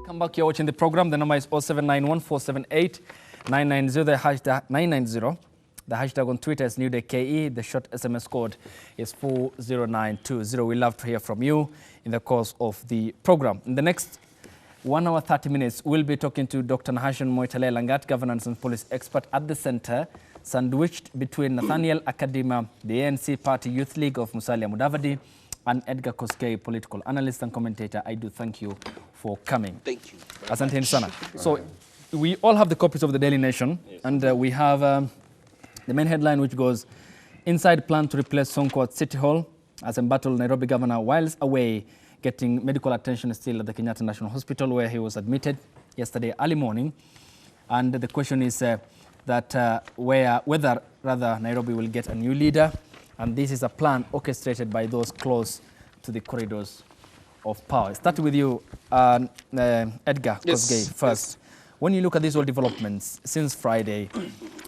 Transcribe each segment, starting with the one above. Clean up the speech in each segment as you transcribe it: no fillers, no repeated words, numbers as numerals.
Come back, you're watching the program. The number is 0791478990, the hashtag 990. The hashtag on Twitter is NewDayKE. The short SMS code is 40920. We love to hear from you in the course of the program. In the next 1 hour 30 minutes, we'll be talking to Dr. Nahashon Moitale Langat, governance and policy expert at the center, sandwiched between Nathaniel Akadima, the ANC Party Youth League of Musalia Mudavadi, and Edgar Koskei, political analyst and commentator. I do thank you for coming. Thank you. Asante sana. So we all have the copies of the Daily Nation, yes. And we have the main headline, which goes, inside plan to replace Sonko at City Hall as embattled Nairobi governor whilst away getting medical attention still at the Kenyatta National Hospital, where he was admitted yesterday early morning. And the question is whether Nairobi will get a new leader. And this is a plan orchestrated by those close to the corridors of power. Start with you, Edgar Kosgei, first. Yes. When you look at these all developments since Friday,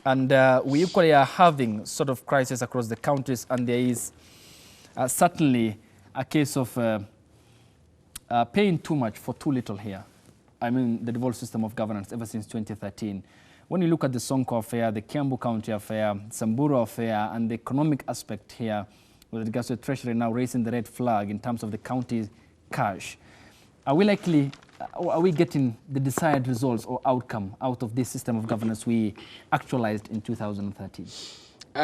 and we equally are having sort of crisis across the counties, and there is certainly a case of paying too much for too little here. I mean, the devolved system of governance ever since 2013. When you look at the Sonko affair, the Kiambu County affair, Samburu affair, and the economic aspect here, with regards to the Treasury now raising the red flag in terms of the county's cash, are we getting the desired results or outcome out of this system of governance we actualized in 2013?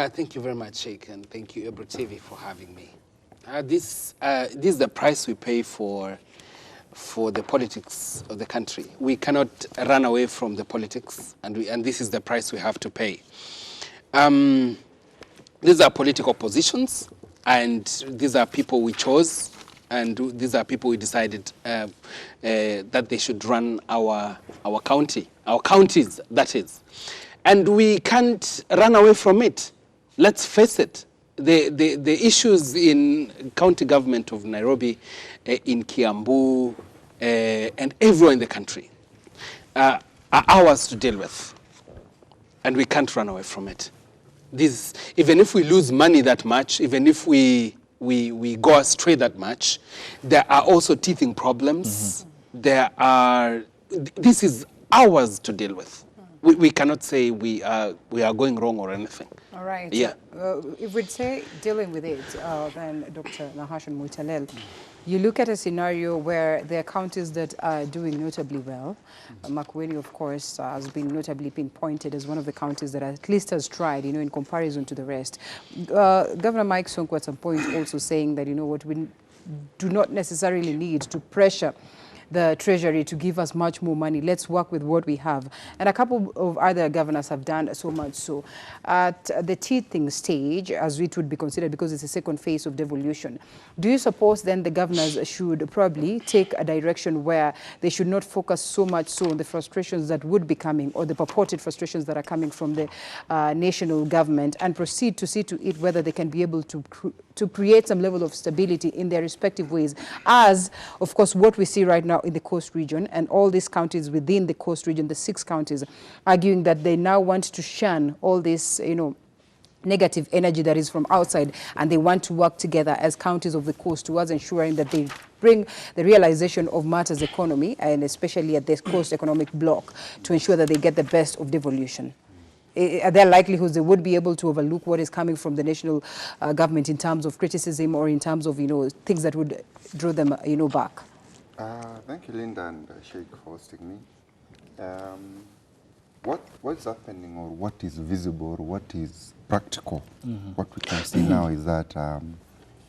Thank you very much, Sheikh, and thank you, Ebro TV, for having me. This is the price we pay for the politics of the country. We cannot run away from the politics, and this is the price we have to pay. These are political positions, and these are people we chose, and these are people we decided that they should run our counties, that is. And we can't run away from it. Let's face it. The issues in county government of Nairobi, in Kiambu, and everywhere in the country are ours to deal with, and we can't run away from it. Even if we lose money that much, even if we go astray that much, there are also teething problems. Mm-hmm. This is ours to deal with. We cannot say we are going wrong or anything. All right. Yeah. If we'd say dealing with it, then Dr. Nahashon Moitale, you look at a scenario where there are counties that are doing notably well. Makueni, of course, has been notably pinpointed as one of the counties that at least has tried, in comparison to the rest. Governor Mike Sonko at some point also saying that, what we do not necessarily need to pressure the Treasury to give us much more money. Let's work with what we have. And a couple of other governors have done so much so. At the teething stage, as it would be considered because it's a second phase of devolution, do you suppose then the governors should probably take a direction where they should not focus so much so on the frustrations that would be coming, or the purported frustrations that are coming from the national government, and proceed to see to it whether they can be able to create some level of stability in their respective ways, as, of course, what we see right now in the coast region, and all these counties within the coast region, the 6 counties, arguing that they now want to shun all this, negative energy that is from outside, and they want to work together as counties of the coast towards ensuring that they bring the realization of matters economy, and especially at this coast economic bloc, to ensure that they get the best of devolution. Are there likelihoods they would be able to overlook what is coming from the national government in terms of criticism, or in terms of, things that would draw them, back? Thank you, Linda and Sheikh, for hosting me. What's happening, or what is visible, or what is practical, what we can see now is that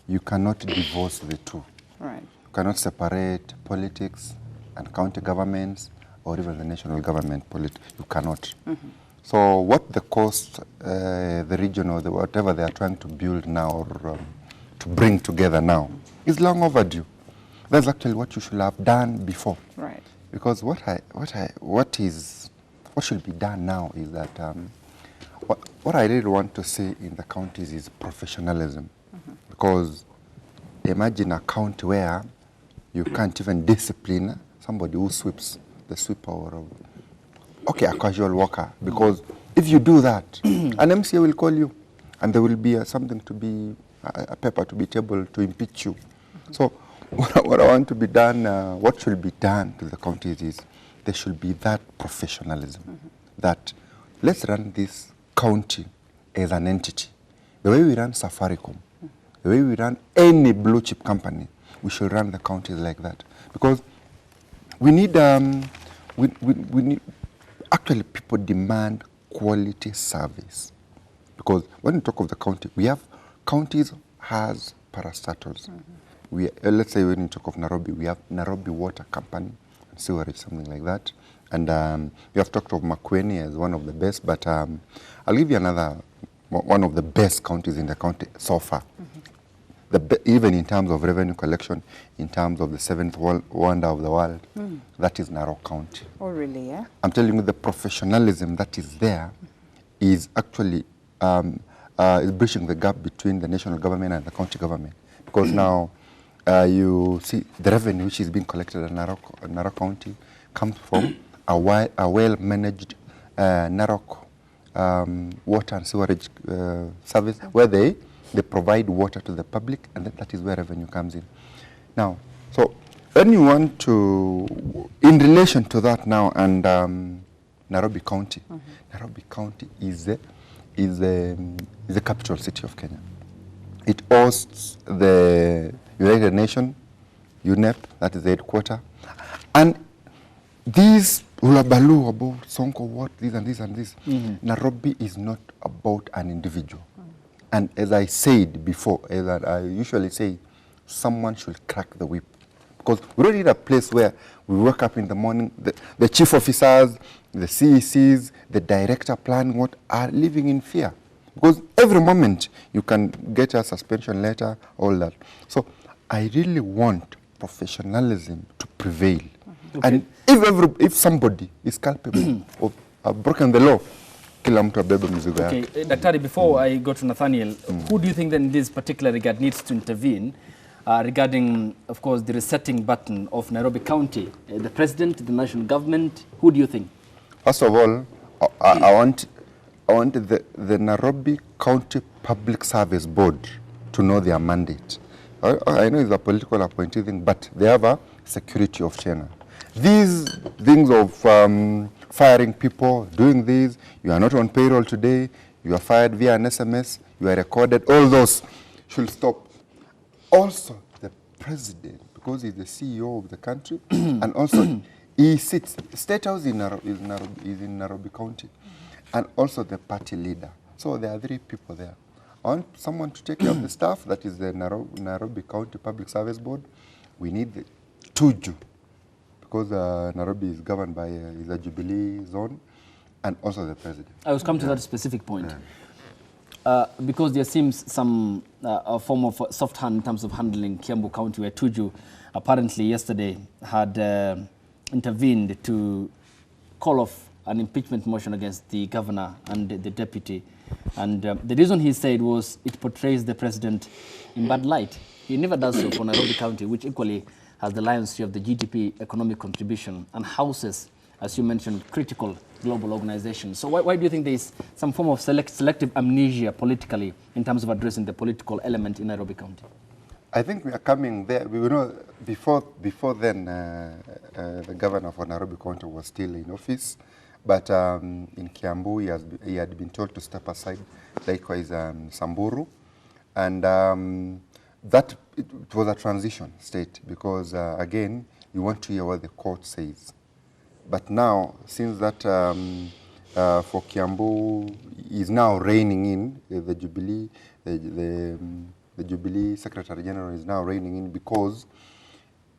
you cannot divorce the two. Right. You cannot separate politics and county governments, or even the national government. You cannot. Mm-hmm. So what the coast, the region, or whatever they are trying to build now, or to bring together now, is long overdue. That's actually what you should have done before. Right. Because what should be done now is that what I really want to see in the counties is professionalism. Mm-hmm. Because imagine a county where you can't even discipline somebody who sweeps, the sweeper, or a casual worker. Because if you do that, an MCA will call you, and there will be something to be, a paper to be able to impeach you. Mm-hmm. So what I want to be done, what should be done to the counties is there should be that professionalism, that let's run this county as an entity. The way we run Safaricom, the way we run any blue chip company, we should run the counties like that. Because we need, we need, actually people demand quality service. Because when we talk of the county, we have counties has parastatals. Let's say when we talk of Nairobi, we have Nairobi Water Company, sewerage, something like that. And we have talked of Makueni as one of the best, but I'll give you another, one of the best counties in the county so far. Even in terms of revenue collection, in terms of the seventh wonder of the world, that is Narok County. Oh, really, yeah? I'm telling you, the professionalism that is there is actually is bridging the gap between the national government and the county government. Because now you see the revenue which is being collected at Narok County comes from a well-managed Narok water and sewerage service, where they provide water to the public, and that is where revenue comes in. Now, so when you want to, in relation to that now, and Nairobi County, Nairobi County is the capital city of Kenya. It hosts the United Nations, UNEP, that is the headquarters, and these Ulabalu about Sonko, what, this and this and this. Nairobi is not about an individual. And as I said before, as I usually say, someone should crack the whip. Because we don't need a place where we wake up in the morning, the chief officers, the CECs, the director planning, what are living in fear. Because every moment you can get a suspension letter, all that. So I really want professionalism to prevail. And if somebody is culpable of broken the law, okay, Daktari, before I go to Nathaniel, who do you think then in this particular regard needs to intervene regarding, of course, the resetting button of Nairobi County? The president, the national government, who do you think? First of all, I want the Nairobi County Public Service Board to know their mandate. I know it's a political appointee thing, but they have a security of channel. These things of firing people, doing this, you are not on payroll today, you are fired via an SMS, you are recorded, all those should stop. Also, the president, because he's the CEO of the country, and also he sits, State House is in Nairobi County, and also the party leader. So there are 3 people there. I want someone to take care of the staff, that is the Nairobi County Public Service Board. We need the Tuju, because Nairobi is governed by a Jubilee zone, and also the president. I was come to that specific point. Because there seems some a form of soft hand in terms of handling Kiambu County, where Tuju apparently yesterday had intervened to call off an impeachment motion against the governor and the deputy. And the reason he said was it portrays the president in bad light. He never does so for Nairobi County, which equally has the lion's share of the GDP economic contribution and houses, as you mentioned, critical global organizations. So why do you think there is some form of selective amnesia politically in terms of addressing the political element in Nairobi County? I think we are coming there. We know before then the governor for Nairobi County was still in office, but in Kiambu he had been told to step aside, likewise Samburu, and that it was a transition state because again you want to hear what the court says. But now, since that for Kiambu is now reigning in, the Jubilee, the Jubilee Secretary General is now reigning in, because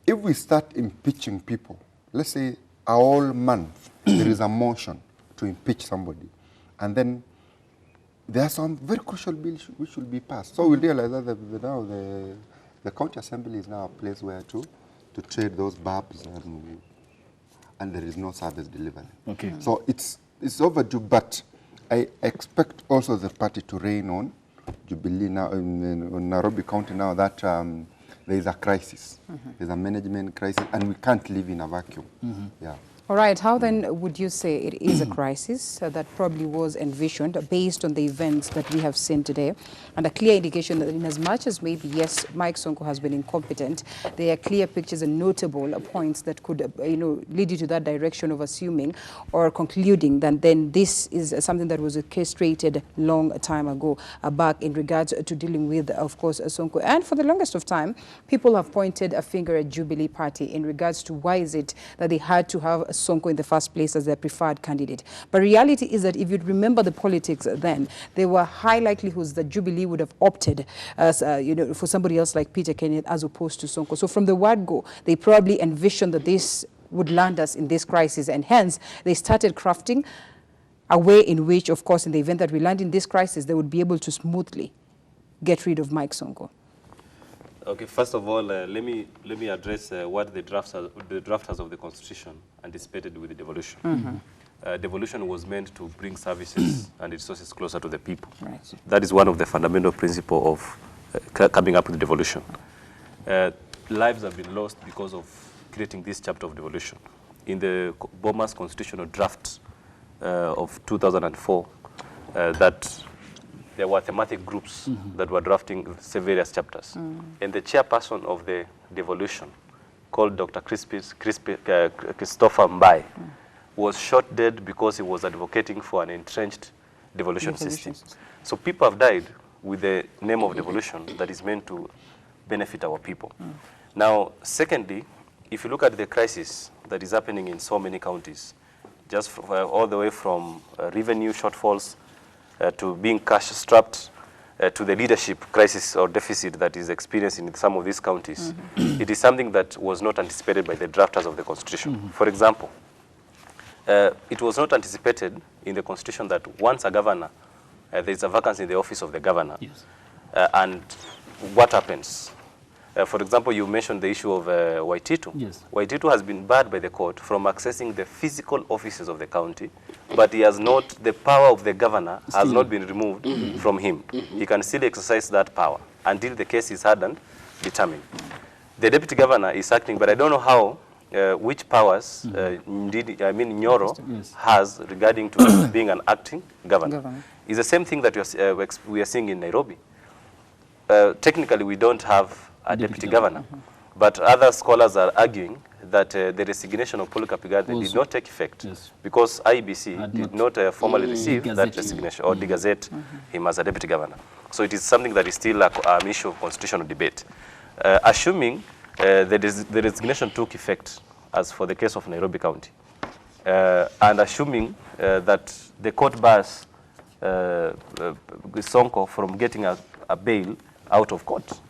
if we start impeaching people, let's say a whole month, there is a motion to impeach somebody, and then there are some very crucial bills which should be passed. So we realize that now the county assembly is now a place where to trade those barbs, and there is no service delivery. Okay. So it's overdue, but I expect also the party to reign on Jubilee now in Nairobi County now that there is a crisis. There's a management crisis, and we can't live in a vacuum. Yeah. All right, how then would you say it is a crisis that probably was envisioned based on the events that we have seen today, and a clear indication that in as much as maybe, yes, Mike Sonko has been incompetent, there are clear pictures and notable points that could, lead you to that direction of assuming or concluding that then this is something that was orchestrated long time ago back in regards to dealing with, of course, Sonko. And for the longest of time, people have pointed a finger at Jubilee Party in regards to why is it that they had to have Sonko in the first place as their preferred candidate. But reality is that if you'd remember the politics then, there were high likelihoods that Jubilee would have opted as, for somebody else like Peter Kenneth as opposed to Sonko. So from the word go, they probably envisioned that this would land us in this crisis, and hence they started crafting a way in which, of course, in the event that we land in this crisis, they would be able to smoothly get rid of Mike Sonko. Okay, first of all, let me address what the drafters of the Constitution anticipated with the devolution. Devolution was meant to bring services and resources closer to the people. Right. That is one of the fundamental principles of coming up with devolution. Lives have been lost because of creating this chapter of devolution. In the Boma's constitutional draft of 2004, that there were thematic groups that were drafting various chapters. And the chairperson of the devolution, called Dr. Christopher Mbai, was shot dead because he was advocating for an entrenched devolution system. So people have died with the name of devolution that is meant to benefit our people. Now, secondly, if you look at the crisis that is happening in so many counties, just all the way from revenue shortfalls to being cash-strapped, to the leadership crisis or deficit that is experienced in some of these counties, it is something that was not anticipated by the drafters of the Constitution. For example, it was not anticipated in the Constitution that once a governor, there is a vacancy in the office of the governor, and what happens? For example, you mentioned the issue of Waititu. Yes. Waititu has been barred by the court from accessing the physical offices of the county, but he has not, the power of the governor has not been removed from him. He can still exercise that power until the case is heard and determined. The deputy governor is acting, but I don't know how, which powers, indeed, I mean, Nyoro has regarding to being an acting governor. It's the same thing that we are seeing in Nairobi. Technically, we don't have a deputy governor. But other scholars are arguing that the resignation of Paul Kapigathe did not take effect because IBC did not formally receive that resignation or degazette him as a deputy governor. So it is something that is still an issue of constitutional debate. Assuming the resignation took effect, as for the case of Nairobi County, and assuming that the court bars Sonko from getting a bail out of court,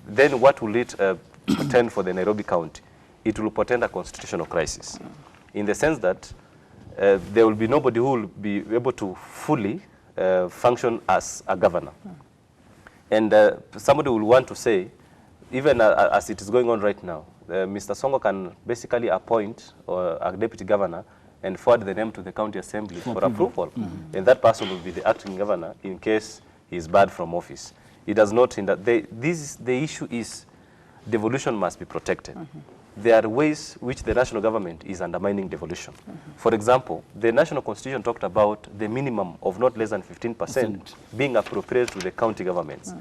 then what will it portend for the Nairobi County? It will portend a constitutional crisis, in the sense that there will be nobody who will be able to fully function as a governor. And somebody will want to say, even as it is going on right now, Mr. Sonko can basically appoint a deputy governor and forward the name to the county assembly for approval. And that person will be the acting governor in case he is barred from office. It does not hinder. The issue is devolution must be protected. There are ways which the national government is undermining devolution. For example, the national constitution talked about the minimum of not less than 15% being appropriated to the county governments.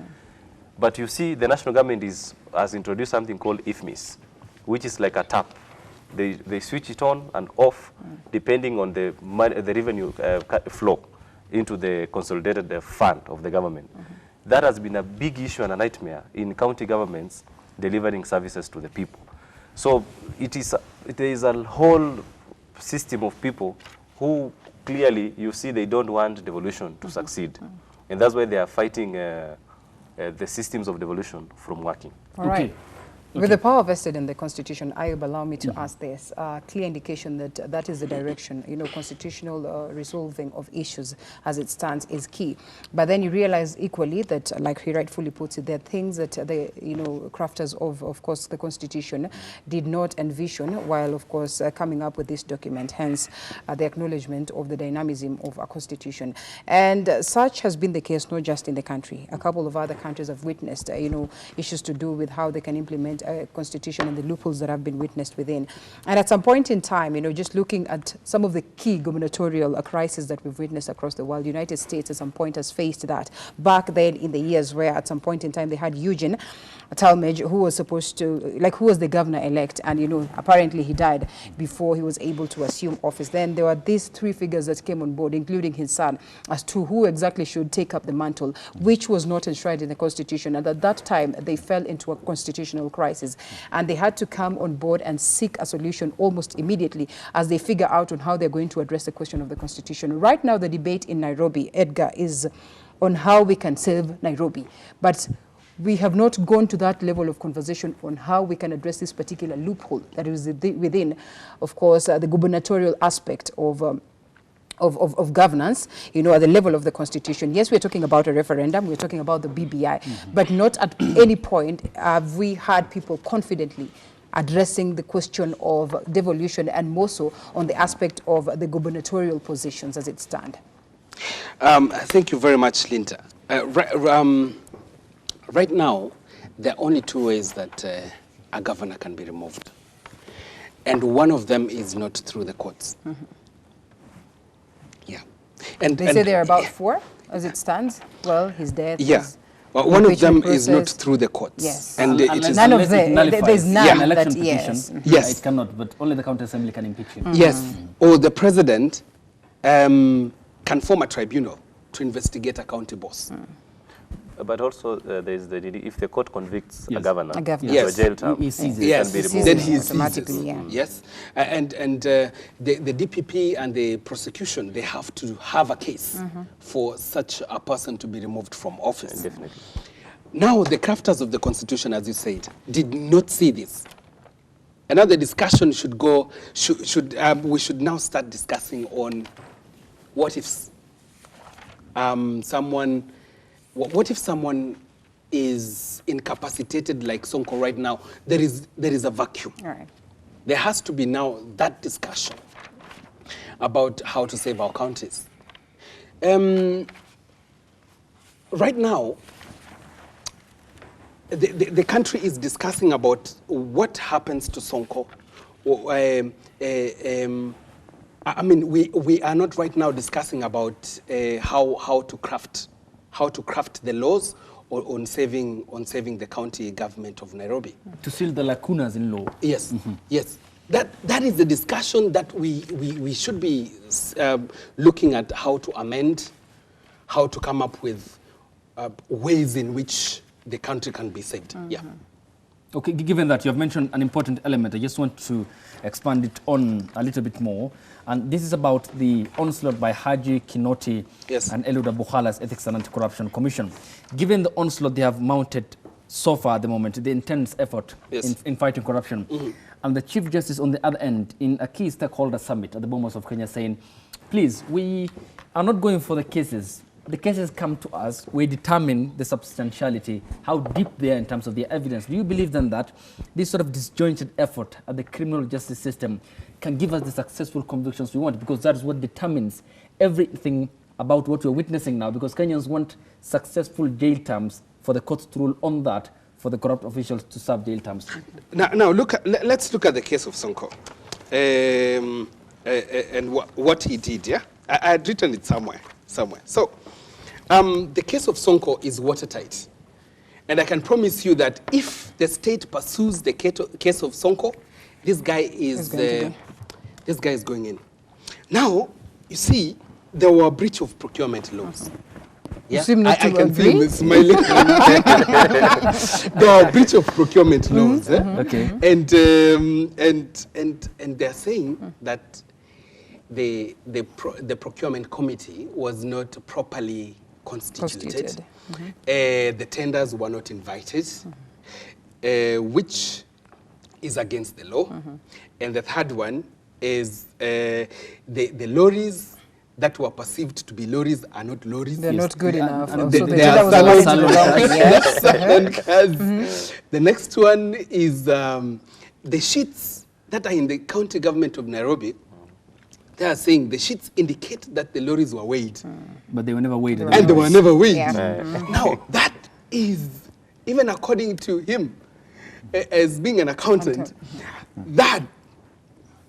But you see, the national government has introduced something called IFMIS, which is like a tap. They switch it on and off depending on the revenue flow into the consolidated fund of the government. That has been a big issue and a nightmare in county governments delivering services to the people. So there is a whole system of people who clearly, you see, they don't want devolution to succeed. And that's why they are fighting the systems of devolution from working. All right. With the power vested in the Constitution, Ayub, allow me to ask this. Clear indication that that is the direction, constitutional resolving of issues as it stands is key. But then you realize equally that, like he rightfully puts it, there are things that the, crafters of course, the Constitution did not envision while, of course, coming up with this document, hence the acknowledgement of the dynamism of our Constitution. And such has been the case not just in the country. A couple of other countries have witnessed, issues to do with how they can implement current constitution and the loopholes that have been witnessed within. And at some point in time, you know, just looking at some of the key gubernatorial crises that we've witnessed across the world, United States at some point has faced that. Back then in the years where at some point in time they had Eugene Talmadge, who was supposed to, like, who was the governor-elect, and, you know, apparently he died before he was able to assume office. Then there were these three figures that came on board, including his son, as to who exactly should take up the mantle, which was not enshrined in the Constitution. And at that time, they fell into a constitutional crisis, and they had to come on board and seek a solution almost immediately as they figure out on how they're going to address the question of the Constitution. Right now, the debate in Nairobi, Edgar, is on how we can save Nairobi. But we have not gone to that level of conversation on how we can address this particular loophole that is within, of course, the gubernatorial aspect of governance, you know, at the level of the Constitution. Yes, we're talking about a referendum, we're talking about the BBI, but not at any point have we had people confidently addressing the question of devolution, and more so on the aspect of the gubernatorial positions as it stand. Thank you very much, Linda. Right now, there are only two ways that a governor can be removed. And one of them is not through the courts. Yeah. And they say there are about four as it stands. Well, his death. Yeah. Well, one of them is not through the courts. Yes. And it is none of them. There's none. Yeah. An election that, petition. Yes. It cannot, but only the county assembly can impeach him. Yes. Or the president can form a tribunal to investigate a county boss. But also, there's if the court convicts a governor, yes, to a jail term, he seizes. Yes, can be removed. then he automatically, seizes. yeah. Yes, and the DPP and the prosecution, they have to have a case for such a person to be removed from office. Definitely. Now, the crafters of the Constitution, as you said, did not see this. And now the discussion should go, we should now start discussing on what if what if someone is incapacitated like Sonko right now? There is a vacuum. All right. There has to be now that discussion about how to save our counties. Right now, the country is discussing about what happens to Sonko. I mean, we are not right now discussing about how to craft the laws on saving the county government of Nairobi. To seal the lacunas in law. Yes, yes. That is the discussion that we should be looking at, how to amend, how to come up with ways in which the country can be saved. Yeah. Okay, given that you have mentioned an important element, I just want to expand it on a little bit more. And this is about the onslaught by Haji Kinoti and Eliud Abukhala's Ethics and Anti-Corruption Commission. Given the onslaught they have mounted so far at the moment, the intense effort in fighting corruption, and the Chief Justice on the other end in a key stakeholder summit at the Bomas of Kenya saying, please, we are not going for the cases. The cases come to us, we determine the substantiality, how deep they are in terms of their evidence. Do you believe then that this sort of disjointed effort at the criminal justice system can give us the successful convictions we want? Because that is what determines everything about what we're witnessing now, because Kenyans want successful jail terms for the courts to rule on that, for the corrupt officials to serve jail terms. Now let's look at the case of Sonko and what he did, yeah? I had written it somewhere. So, the case of Sonko is watertight. And I can promise you that if the state pursues the case of Sonko, this guy is going in. Now, you see, there were breach of procurement laws. Yeah? You seem not to can see him smiling. There are breach of procurement laws. Okay. And they're saying that the procurement committee was not properly constituted. The tenders were not invited, which is against the law. And the third one is the lorries that were perceived to be lorries are not lorries. They're not good enough. They are The next one is the sheets that are in the county government of Nairobi. They are saying the sheets indicate that the lorries were weighed. But they were never weighed. And they were never weighed. Yeah. Now, that is, even according to him, as being an accountant, that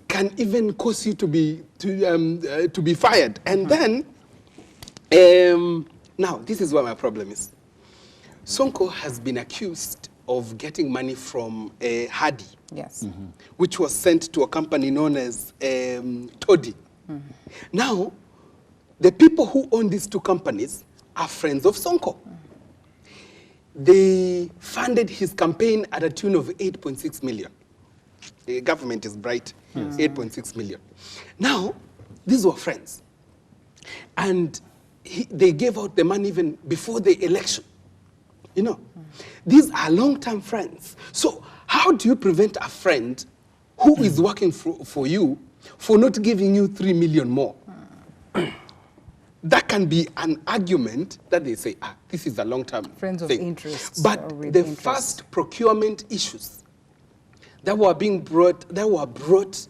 can even cause you to be fired. And then, now this is where my problem is. Sonko has been accused of getting money from Hadi, Yes. which was sent to a company known as Toddy. Now, the people who own these two companies are friends of Sonko. They funded his campaign at a tune of 8.6 million. The government is bright, 8.6 million. Now, these were friends. And they gave out the money even before the election. You know, these are long-term friends. So how do you prevent a friend who is working for you for not giving you 3 million more? That can be an argument that they say, this is a long-term Friends of thing. interest. But the first procurement issues that were brought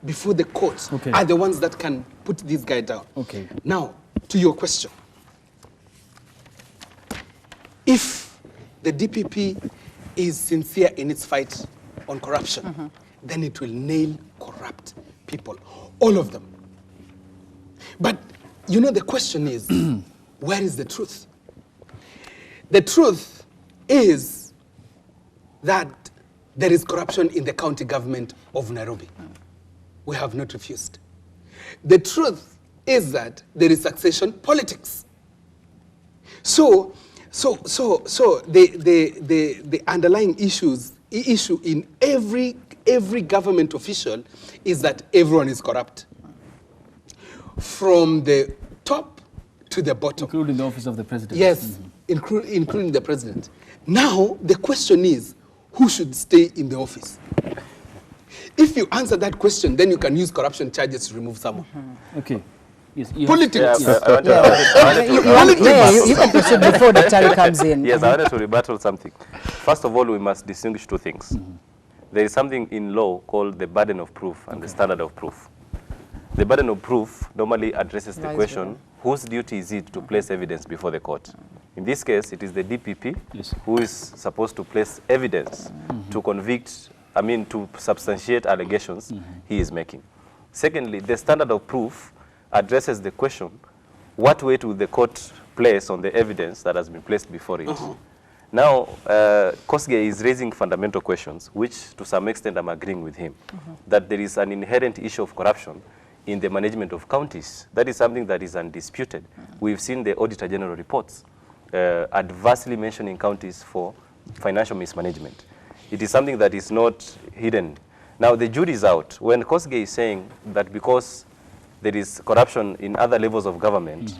before the court are the ones that can put this guy down. Okay. Now, to your question. If the DPP is sincere in its fight on corruption, then it will nail corrupt people, all of them. But, you know, the question is, where is the truth? The truth is that there is corruption in the county government of Nairobi. We have not refused. The truth is that there is succession politics. So the underlying issue in every government official is that everyone is corrupt, from the top to the bottom, including the office of the president. Yes, including the president. Now the question is, who should stay in the office? If you answer that question, then you can use corruption charges to remove someone. Okay. Yes, politics. You can proceed before the Tari comes in. Yes, I wanted to rebuttal something. First of all, we must distinguish two things. There is something in law called the burden of proof and the standard of proof. The burden of proof normally addresses the question, whose duty is it to place evidence before the court? In this case, it is the DPP who is supposed to place evidence to convict, to substantiate allegations he is making. Secondly, the standard of proof addresses the question, what weight will the court place on the evidence that has been placed before it? Now, Kosgei is raising fundamental questions, which to some extent I'm agreeing with him, that there is an inherent issue of corruption in the management of counties. That is something that is undisputed. We've seen the Auditor General reports adversely mentioning counties for financial mismanagement. It is something that is not hidden. Now, the jury is out. When Kosgei is saying that because there is corruption in other levels of government,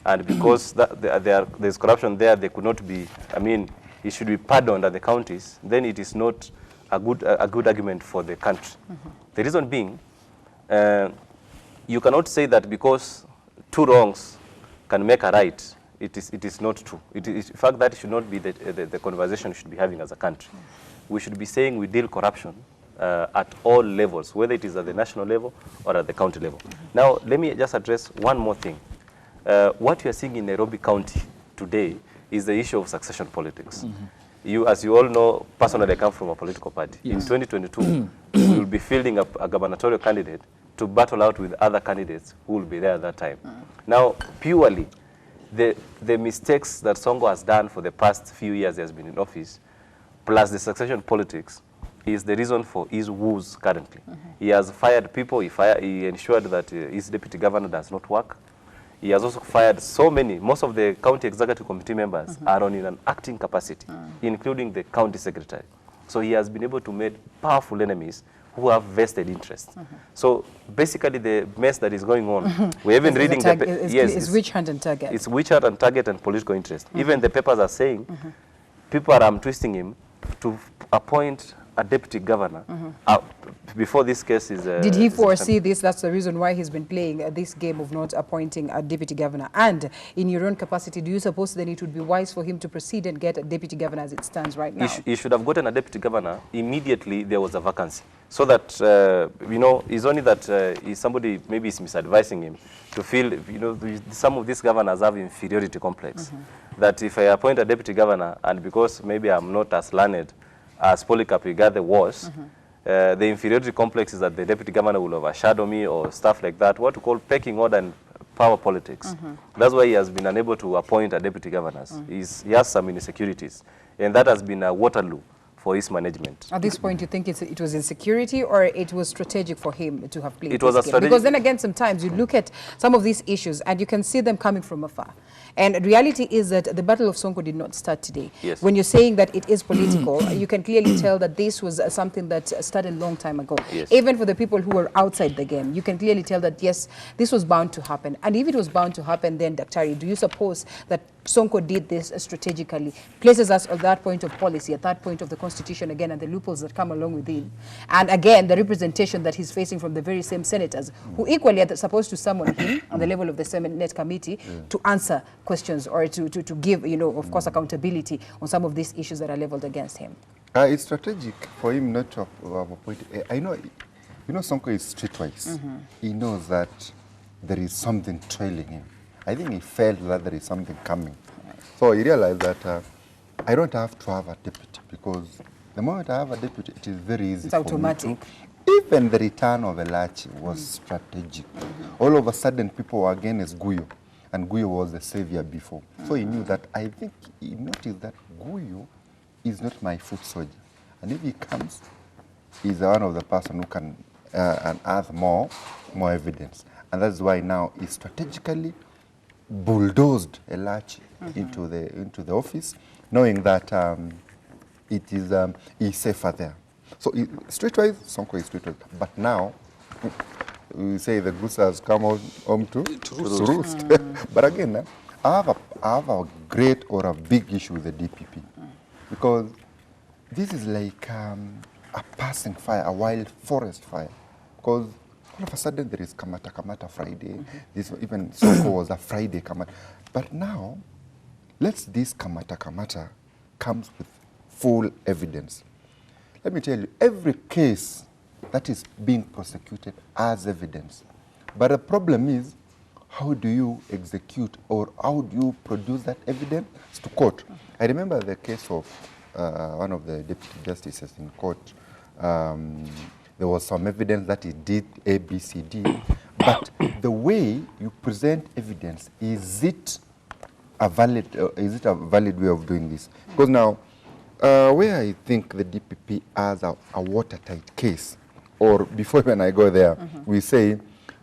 and because there's corruption there, they could not be, it should be pardoned at the counties, then it is not a good argument for the country. The reason being, you cannot say that because two wrongs can make a right, it is not true. In fact, that should not be the conversation we should be having as a country. We should be saying we deal corruption at all levels, whether it is at the national level or at the county level. Now, let me just address one more thing. What you are seeing in Nairobi County today is the issue of succession politics. As you all know, personally, I come from a political party. In 2022, we will be fielding a gubernatorial candidate to battle out with other candidates who will be there at that time. Now, purely, the mistakes that Sonko has done for the past few years he has been in office, plus the succession politics, is the reason for his woes currently. He has fired people. He ensured that his deputy governor does not work. He has also fired so many. Most of the county executive committee members are on in an acting capacity, including the county secretary. So he has been able to make powerful enemies who have vested interests. So basically the mess that is going on, we're even reading it's witch hunt and target. It's witch hunt and target and political interest. Even the papers are saying people are twisting him to appoint a deputy governor before this case is... Did he foresee this? That's the reason why he's been playing this game of not appointing a deputy governor. And in your own capacity, do you suppose then it would be wise for him to proceed and get a deputy governor as it stands right now? He should have gotten a deputy governor immediately there was a vacancy. So that, it's only that somebody maybe is misadvising him to feel, some of these governors have inferiority complex. That if I appoint a deputy governor and because maybe I'm not as learned as Polycarp Igathe was, the inferiority complex is that the deputy governor will overshadow me or stuff like that, what we call pecking order and power politics. That's why he has been unable to appoint a deputy governors. He has some insecurities, and that has been a Waterloo for his management. At this point, you think it was insecurity or it was strategic for him to have played It was this a game? Because then again, sometimes you look at some of these issues and you can see them coming from afar. And the reality is that the Battle of Sonko did not start today. Yes. When you're saying that it is political, you can clearly tell that this was something that started a long time ago. Yes. Even for the people who were outside the game, you can clearly tell that, yes, this was bound to happen. And if it was bound to happen, then, Daktari, do you suppose that Sonko did this strategically, places us at that point of policy, at that point of the constitution again, and the loopholes that come along with it. And again, the representation that he's facing from the very same senators who equally are supposed to summon him on the level of the Senate committee to answer questions or to give, of course, accountability on some of these issues that are leveled against him. It's strategic for him not to have appointed. I know, Sonko is streetwise. He knows that there is something trailing him. I think he felt that there is something coming. So he realized that I don't have to have a deputy, because the moment I have a deputy, it is very easy It's for automatic. me to. Even the return of Elachi was strategic. All of a sudden, people were against Guyo, and Guyo was the savior before. So he knew that, I think he noticed that Guyo is not my foot soldier. And if he comes, he's one of the person who can unearth more evidence. And that's why now he strategically bulldozed Elachi into the office, knowing that it is he's safer there. So streetwise, Sonko is streetwise. But now we say the goose has come home to roost. But again, I have a great or a big issue with the DPP, because this is like a passing fire, a wild forest fire, because all of a sudden there is Kamata Friday. This even Sonko was a Friday Kamata. But now, this Kamata comes with full evidence. Let me tell you, every case that is being prosecuted has evidence. But the problem is, how do you execute or how do you produce that evidence to court? I remember the case of one of the deputy justices in court. There was some evidence that he did A, B, C, D, but the way you present evidence, is it a valid way of doing this? Because now, where I think the DPP has a watertight case, or before when I go there, we say,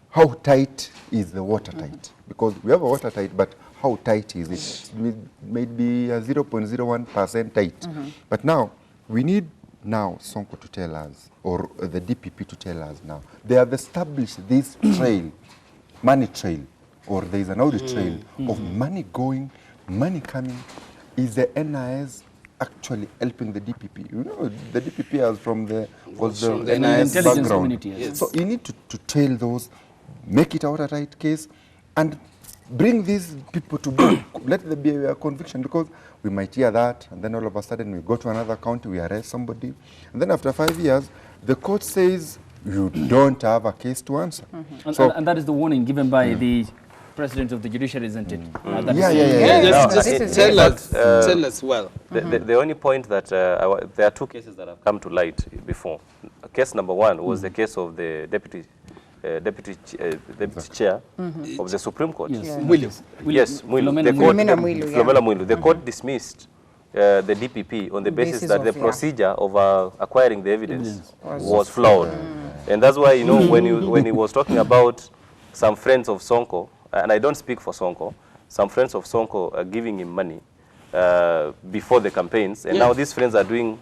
how tight is the watertight? Because we have a watertight, but how tight is it? It may be 0.01% tight. But now, we need Sonko to tell us, or the DPP to tell us now. They have established this trail, money trail, or there is an audit trail of money going, money coming. Is the NIS actually helping the DPP? You know, the DPP was the NIS intelligence background. community. Yes. So you need to trail those, make it a watertight case, and bring these people to book. Let there be a conviction, because we might hear that, and then all of a sudden we go to another county, we arrest somebody, and then after 5 years, the court says you don't have a case to answer. And that is the warning given by the president of the judiciary, isn't it? Tell us well. The only point that there are two cases that have come to light before. Case number one was the case of the deputy chair of the Supreme Court. Yes, Yes, Philomena Mwilu. The court dismissed the DPP on the basis that the procedure of acquiring the evidence was flawed. And that's why, when he was talking about some friends of Sonko, and I don't speak for Sonko, some friends of Sonko are giving him money before the campaigns, and now these friends are doing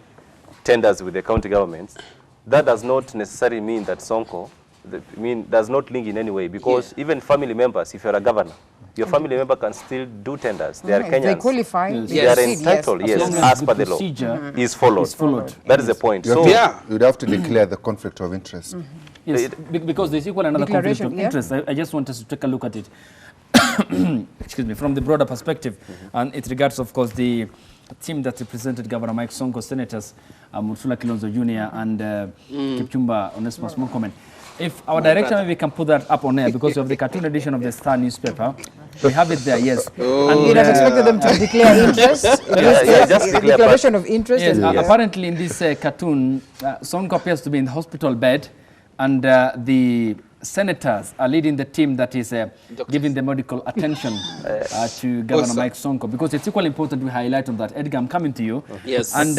tenders with the county governments. That does not necessarily mean that Sonko does not link in any way, because even family members, if you're a governor, your family member can still do tenders. They are Kenyans. They qualify. They are entitled, as per the law, is followed. That is the point. You'd have to declare the conflict of interest. Yes, because there's equal another conflict of interest. I just want us to take a look at it, excuse me, from the broader perspective. And it regards, of course, the team that represented Governor Mike Sonko, Senators Mutula Kilonzo Jr. and Kipchumba Onesmus Murkomen. If our director maybe can put that up on air, because of the cartoon edition of the Star newspaper, We have it there, yes. Oh. You'd have expected them to declare interest. just declare Declaration of interest. Yes, and- apparently in this cartoon, Sonko appears to be in the hospital bed, and the senators are leading the team that is giving the medical attention to Governor Awesome. Mike Sonko, because it's equally important we highlight on that. Edgar, I'm coming to you. Yes. And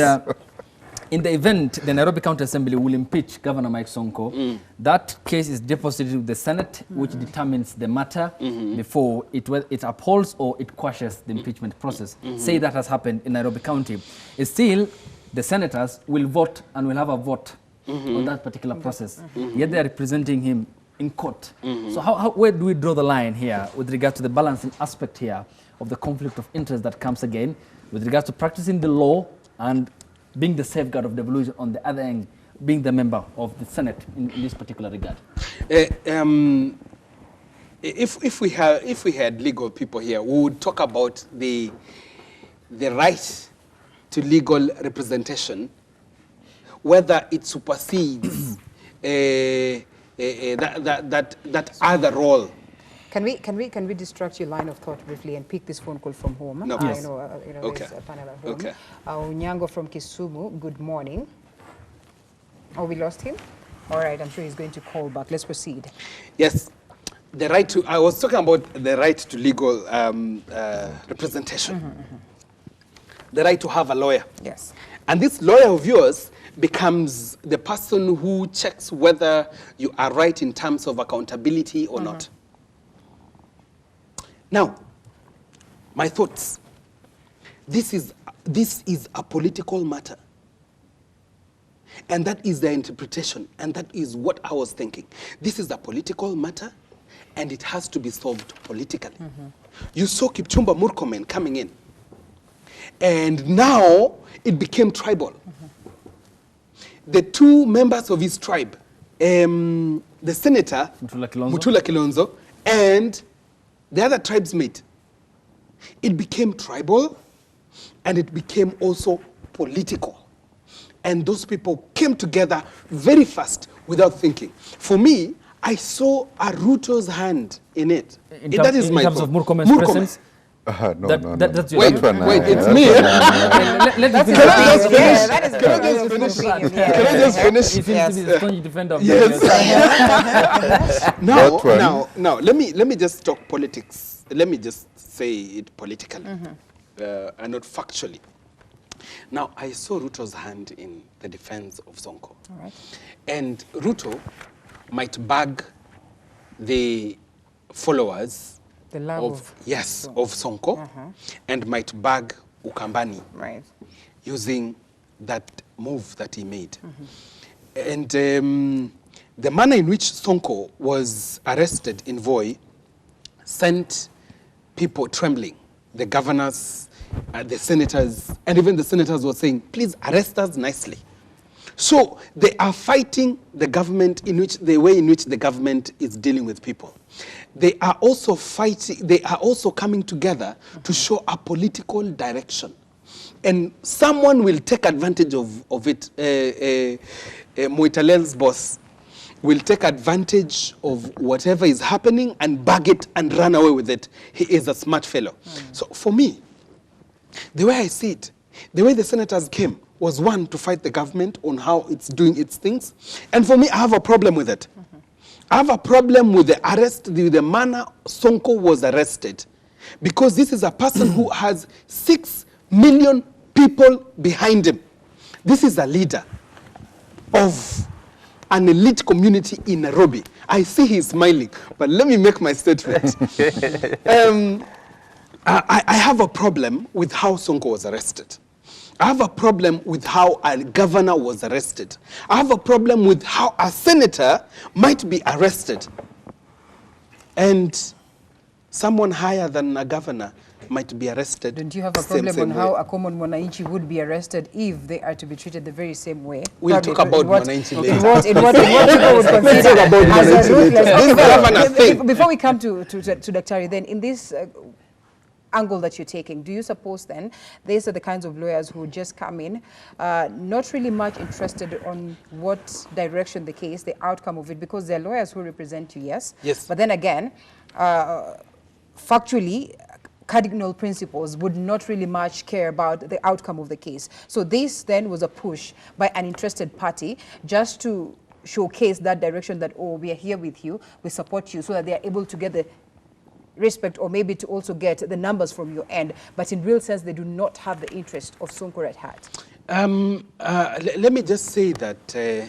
in the event, the Nairobi County Assembly will impeach Governor Mike Sonko. That case is deposited with the Senate, which determines the matter before it upholds or it quashes the impeachment process. Say that has happened in Nairobi County. It's still, the senators will vote and will have a vote on that particular process. Yet they are representing him in court. So where do we draw the line here with regard to the balancing aspect here of the conflict of interest that comes again with regards to practicing the law and being the safeguard of devolution on the other end, being the member of the Senate in this particular regard? If we had legal people here, we would talk about the right to legal representation, whether it supersedes that other role. Can we distract your line of thought briefly and pick this phone call from home? No, I please. know, Okay. there's a panel at home. Okay. Unyango from Kisumu, good morning. Oh, we lost him? All right, I'm sure he's going to call back. Let's proceed. Yes, the right to. I was talking about the right to legal representation. The right to have a lawyer. Yes. And this lawyer of yours becomes the person who checks whether you are right in terms of accountability or not. Now, my thoughts. This is a political matter. And that is the interpretation, and that is what I was thinking. This is a political matter, and it has to be solved politically. You saw Kipchumba Murkomen coming in, and now it became tribal. The two members of his tribe, the senator, Mutula Kilonzo, and the other tribesmate, it became tribal, and it became also political. And those people came together very fast without thinking. For me, I saw a Ruto's hand in it. In That is my terms thought. of Murkomen's presence? No. That's your Wait, it's me. Let me Can I just finish? He seems to be the strong defender of Now, let me just talk politics. Let me just say it politically and not factually. Now, I saw Ruto's hand in the defense of Sonko. All right. And Ruto might bag the followers The love of Sonko and might bag Ukambani right. using that move that he made. And the manner in which Sonko was arrested in Voi sent people trembling. The governors, the senators, and even the senators were saying, please arrest us nicely. So they are fighting the government the way in which the government is dealing with people. They are also fighting, they are also coming together to show a political direction. And someone will take advantage of it. Moitalel's boss will take advantage of whatever is happening and bag it and run away with it. He is a smart fellow. So for me, the way I see it, the way the senators came was one, to fight the government on how it's doing its things. And for me, I have a problem with it. I have a problem with the arrest, the manner Sonko was arrested. Because this is a person who has 6 million people behind him. This is a leader of an elite community in Nairobi. I see he's smiling, but let me make my statement. I have a problem with how Sonko was arrested. I have a problem with how a governor was arrested. I have a problem with how a senator might be arrested. And someone higher than a governor might be arrested. Don't you have a problem on how a common Mwananchi would be arrested if they are to be treated the very same way? We'll talk about Mwananchi later. In what people would consider talk about as a Mwananchi ruthless. Okay, before we come to Daktari, then in this angle that you're taking, do you suppose then these are the kinds of lawyers who just come in, not really much interested on what direction the case, the outcome of it, because they're lawyers who represent you, yes? Yes. But then again, factually, cardinal principles would not really much care about the outcome of the case. So this then was a push by an interested party just to showcase that direction that, oh, we are here with you, we support you, so that they are able to get the respect or maybe to also get the numbers from your end. But in real sense, they do not have the interest of Sonko at heart. Let me just say that the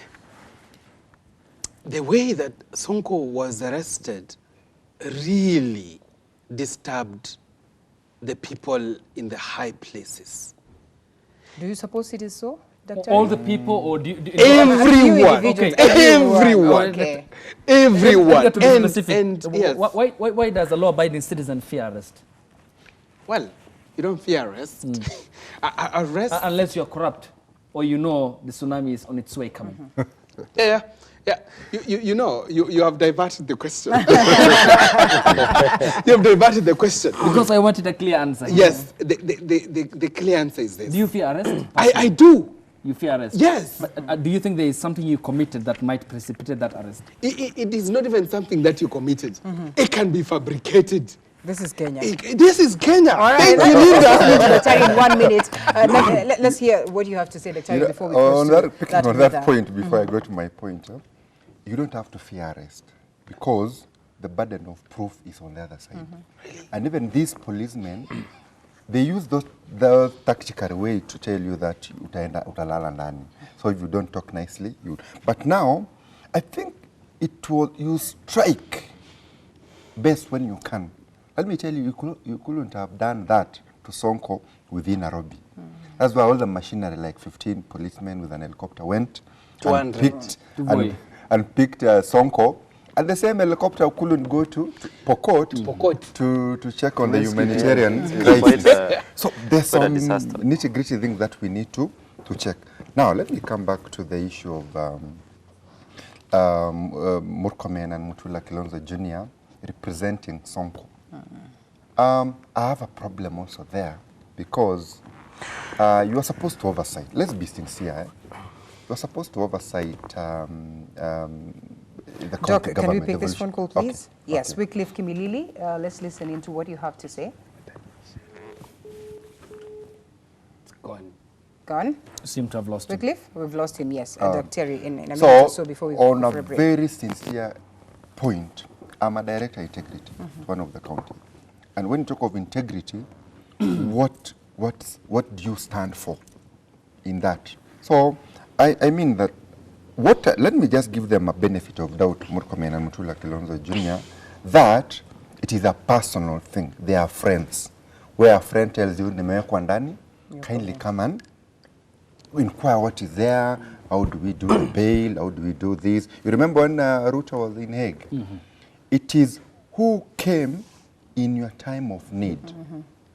way that Sonko was arrested really disturbed the people in the high places. Do you suppose it is so, Dr. All the people, or do you Everyone. Okay. Everyone. Okay. Everyone. To be specific. And yes. Why does a law-abiding citizen fear arrest? Well, you don't fear arrest. Arrest. Unless you're corrupt, or you know the tsunami is on its way coming. Yeah. You know, you have diverted the question. You have diverted the question. Because I wanted a clear answer. Yes, the clear answer is this. Do you fear arrest? I do. You fear arrest? Yes. But do you think there is something you committed that might precipitate that arrest? It is not even something that you committed. It can be fabricated. This is Kenya. This is Kenya. All right, Thank you, Linda. Daktari, in 1 minute. Let's hear what you have to say, Daktari, before we proceed. Picking on that point, before I go to my point, you don't have to fear arrest because the burden of proof is on the other side. And even these policemen, they use the tactical way to tell you that utalala ndani. So if you don't talk nicely, you. But now, I think you strike best when you can. Let me tell you, you couldn't have done that to Sonko within Nairobi. That's why all the machinery, like 15 policemen with an helicopter, went and picked Sonko. And the same helicopter couldn't go to Pokot to check on the humanitarian crisis. So there's some nitty-gritty things that we need to check. Now, let me come back to the issue of Murkomen and Mutula Kilonzo Jr. representing Sonko. I have a problem also there because you are supposed to oversight. Let's be sincere. You are supposed to oversight the Doc, county can government. we pick this phone call, please? Okay. Yes, Okay. Wycliffe Kimilili. Let's listen into what you have to say. It's gone. Gone? Seem to have lost him. Wycliffe? We've lost him, yes. Dr. in a minute So, or so before we on go a for a break. very sincere point, I'm a director of integrity to one of the county. And when you talk of integrity, what do you stand for in that? So I mean that, let me just give them a benefit of doubt, Murkomen and Mutula Kilonzo Jr., that it is a personal thing. They are friends. Where a friend tells you, nimewekwa ndani, kindly come and inquire what is there, how do we do the bail, how do we do this. You remember when Ruto was in Hague? It is who came in your time of need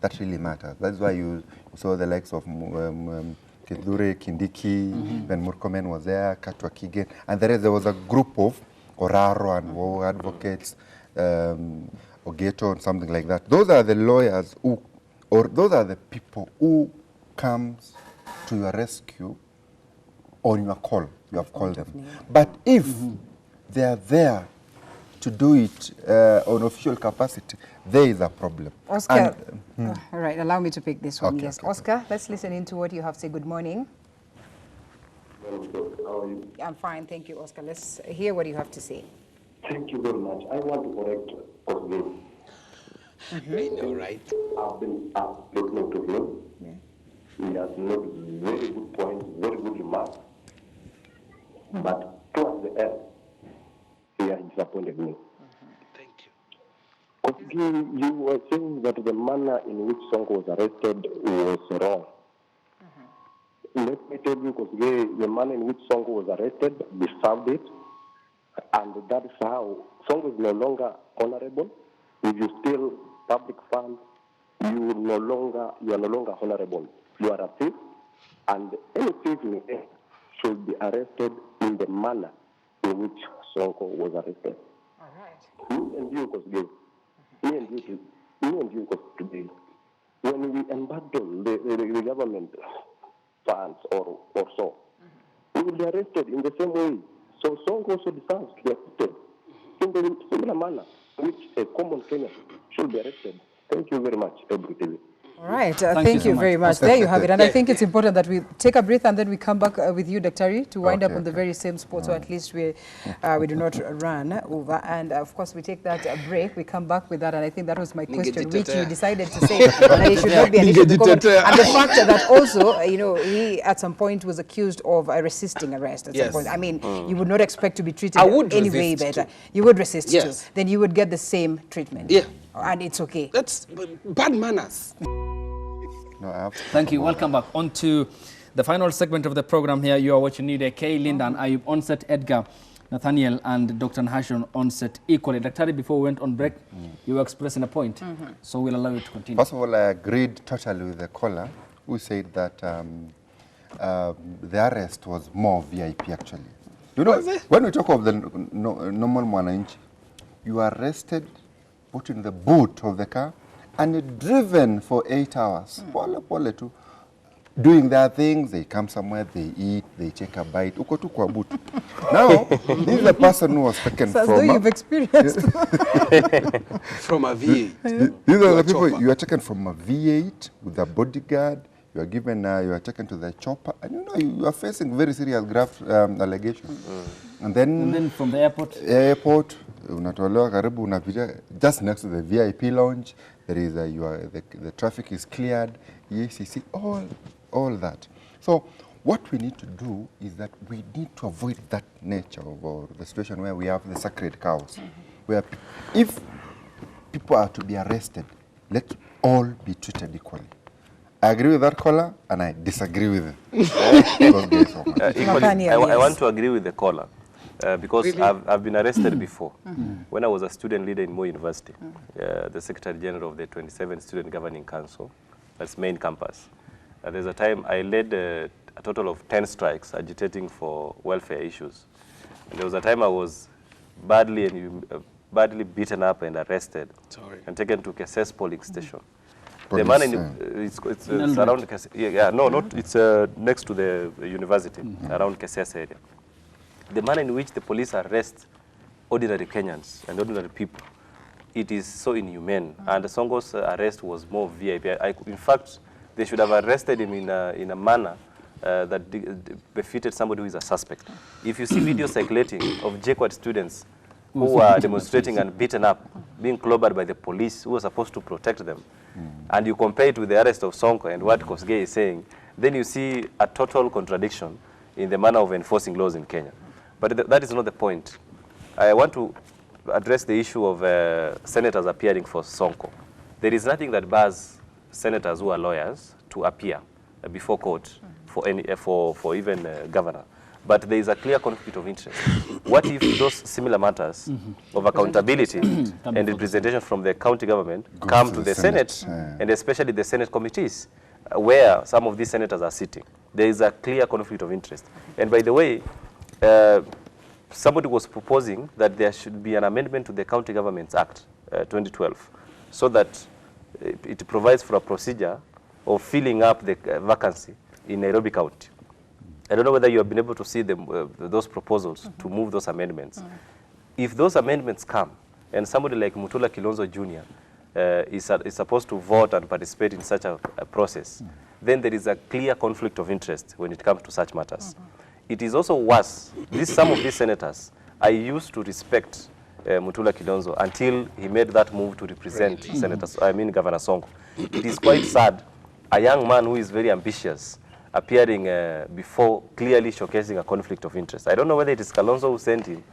that really matters. That's why you saw the likes of Kithure Kindiki, when Murkomen was there, Katwa Kigen, and there was a group of Oraro and Wo advocates, Ogeto and something like that. Those are the lawyers who, or those are the people who comes to your rescue on your call. You have called them. But if they are there to do it on official capacity, there is a problem. Oscar, all right, allow me to pick this one. Okay, Yes, okay. Oscar, let's listen into what you have to say. Good morning. How are you? I'm fine, thank you, Oscar. Let's hear what you have to say. Thank you very much. I want to correct Oscar. I know, right? I've been listening to him. He has made very good points, very good remarks. But towards the end, he has disappointed me. Thank you. Oscar, you were saying that the manner in which Sonko was arrested was wrong. Let me tell you, Oscar, the manner in which Sonko was arrested deserved it. And that is how Sonko is no longer honorable. If you steal public funds, you are no longer honorable. You are a thief, and any thief in the air should be arrested in the manner in which Sonko was arrested. All right. Me and you, Kosgei, today, when we embarked on the government funds or so, we will be arrested in the same way. So Sonko also deserves to be arrested in the similar manner. which a common Kenyan should be arrested. Thank you very much, Ebu. All right, Thank thank you you so very much. much. There you have it. And I think it's important that we take a breath and then we come back with you, Daktari, to wind up on the very same spot, so at least we do not run over. And of course, we take that break, we come back with that, and I think that was my question, which you decided to say that it should not be an issue. And the fact that also, you know, he at some point was accused of resisting arrest at some point. I mean, you would not expect to be treated any way better. You would resist too. Then you would get the same treatment. Yeah. And it's okay. That's bad manners. No, Thank you. Welcome back. On to the final segment of the program here. You are watching New Day. Kay, Linda, and Ayub on set, Edgar, Nathaniel, and Dr. Nahashon on set equally. Dr. Before we went on break, you were expressing a point. So we'll allow you to continue. First of all, I agreed totally with the caller who said that the arrest was more VIP, actually. You know, when we talk of the normal mwananchi, you are arrested, put in the boot of the car, and driven for 8 hours. Pole tu. Doing their things, they come somewhere, they eat, they take a bite. Uko tu kwa boot. Now, this is the person who was taken so from. As though you've experienced. From a V8. These are the people, you are taken from a V8 with a bodyguard. You are given, you are taken to the chopper, and you know you are facing very serious grave allegations. And then from the airport, unatolewa karibu unapita just next to the VIP lounge. There is the traffic is cleared. Yes, you see all that. So what we need to do is that we need to avoid that nature of the situation where we have the sacred cows, where if people are to be arrested, let all be treated equally. I agree with that caller, and I disagree with him. I want to agree with the caller because I've been arrested before. When I was a student leader in Moi University, the Secretary General of the 27th Student Governing Council, that's main campus. There's a time I led a total of 10 strikes agitating for welfare issues. And there was a time I was badly beaten up and arrested and taken to Keses polling station. The man it's around it's next to the university, around Keses area. The manner in which the police arrest ordinary Kenyans and ordinary people, it is so inhumane. And Songo's arrest was more VIP. In fact, they should have arrested him in a manner that befitted somebody who is a suspect. If you see video circulating of JQuat students who are demonstrating and beaten up, being clobbered by the police who were supposed to protect them, and you compare it with the arrest of Sonko and what Kosgei is saying, then you see a total contradiction in the manner of enforcing laws in Kenya. But that is not the point. I want to address the issue of senators appearing for Sonko. There is nothing that bars senators who are lawyers to appear before court for even governor. But there is a clear conflict of interest. What if those similar matters of accountability and representation from the county government come to the Senate, and especially the Senate committees, where some of these senators are sitting? There is a clear conflict of interest. And by the way, somebody was proposing that there should be an amendment to the County Governments Act 2012, so that it provides for a procedure of filling up the vacancy in Nairobi County. I don't know whether you have been able to see those proposals to move those amendments. If those amendments come, and somebody like Mutula Kilonzo Jr. Is supposed to vote and participate in such a process, then there is a clear conflict of interest when it comes to such matters. It is also worse. Some of these senators, I used to respect Mutula Kilonzo until he made that move to represent Governor Sonko. It is quite sad. A young man who is very ambitious appearing before clearly showcasing a conflict of interest. I don't know whether it is Kalonzo who sent him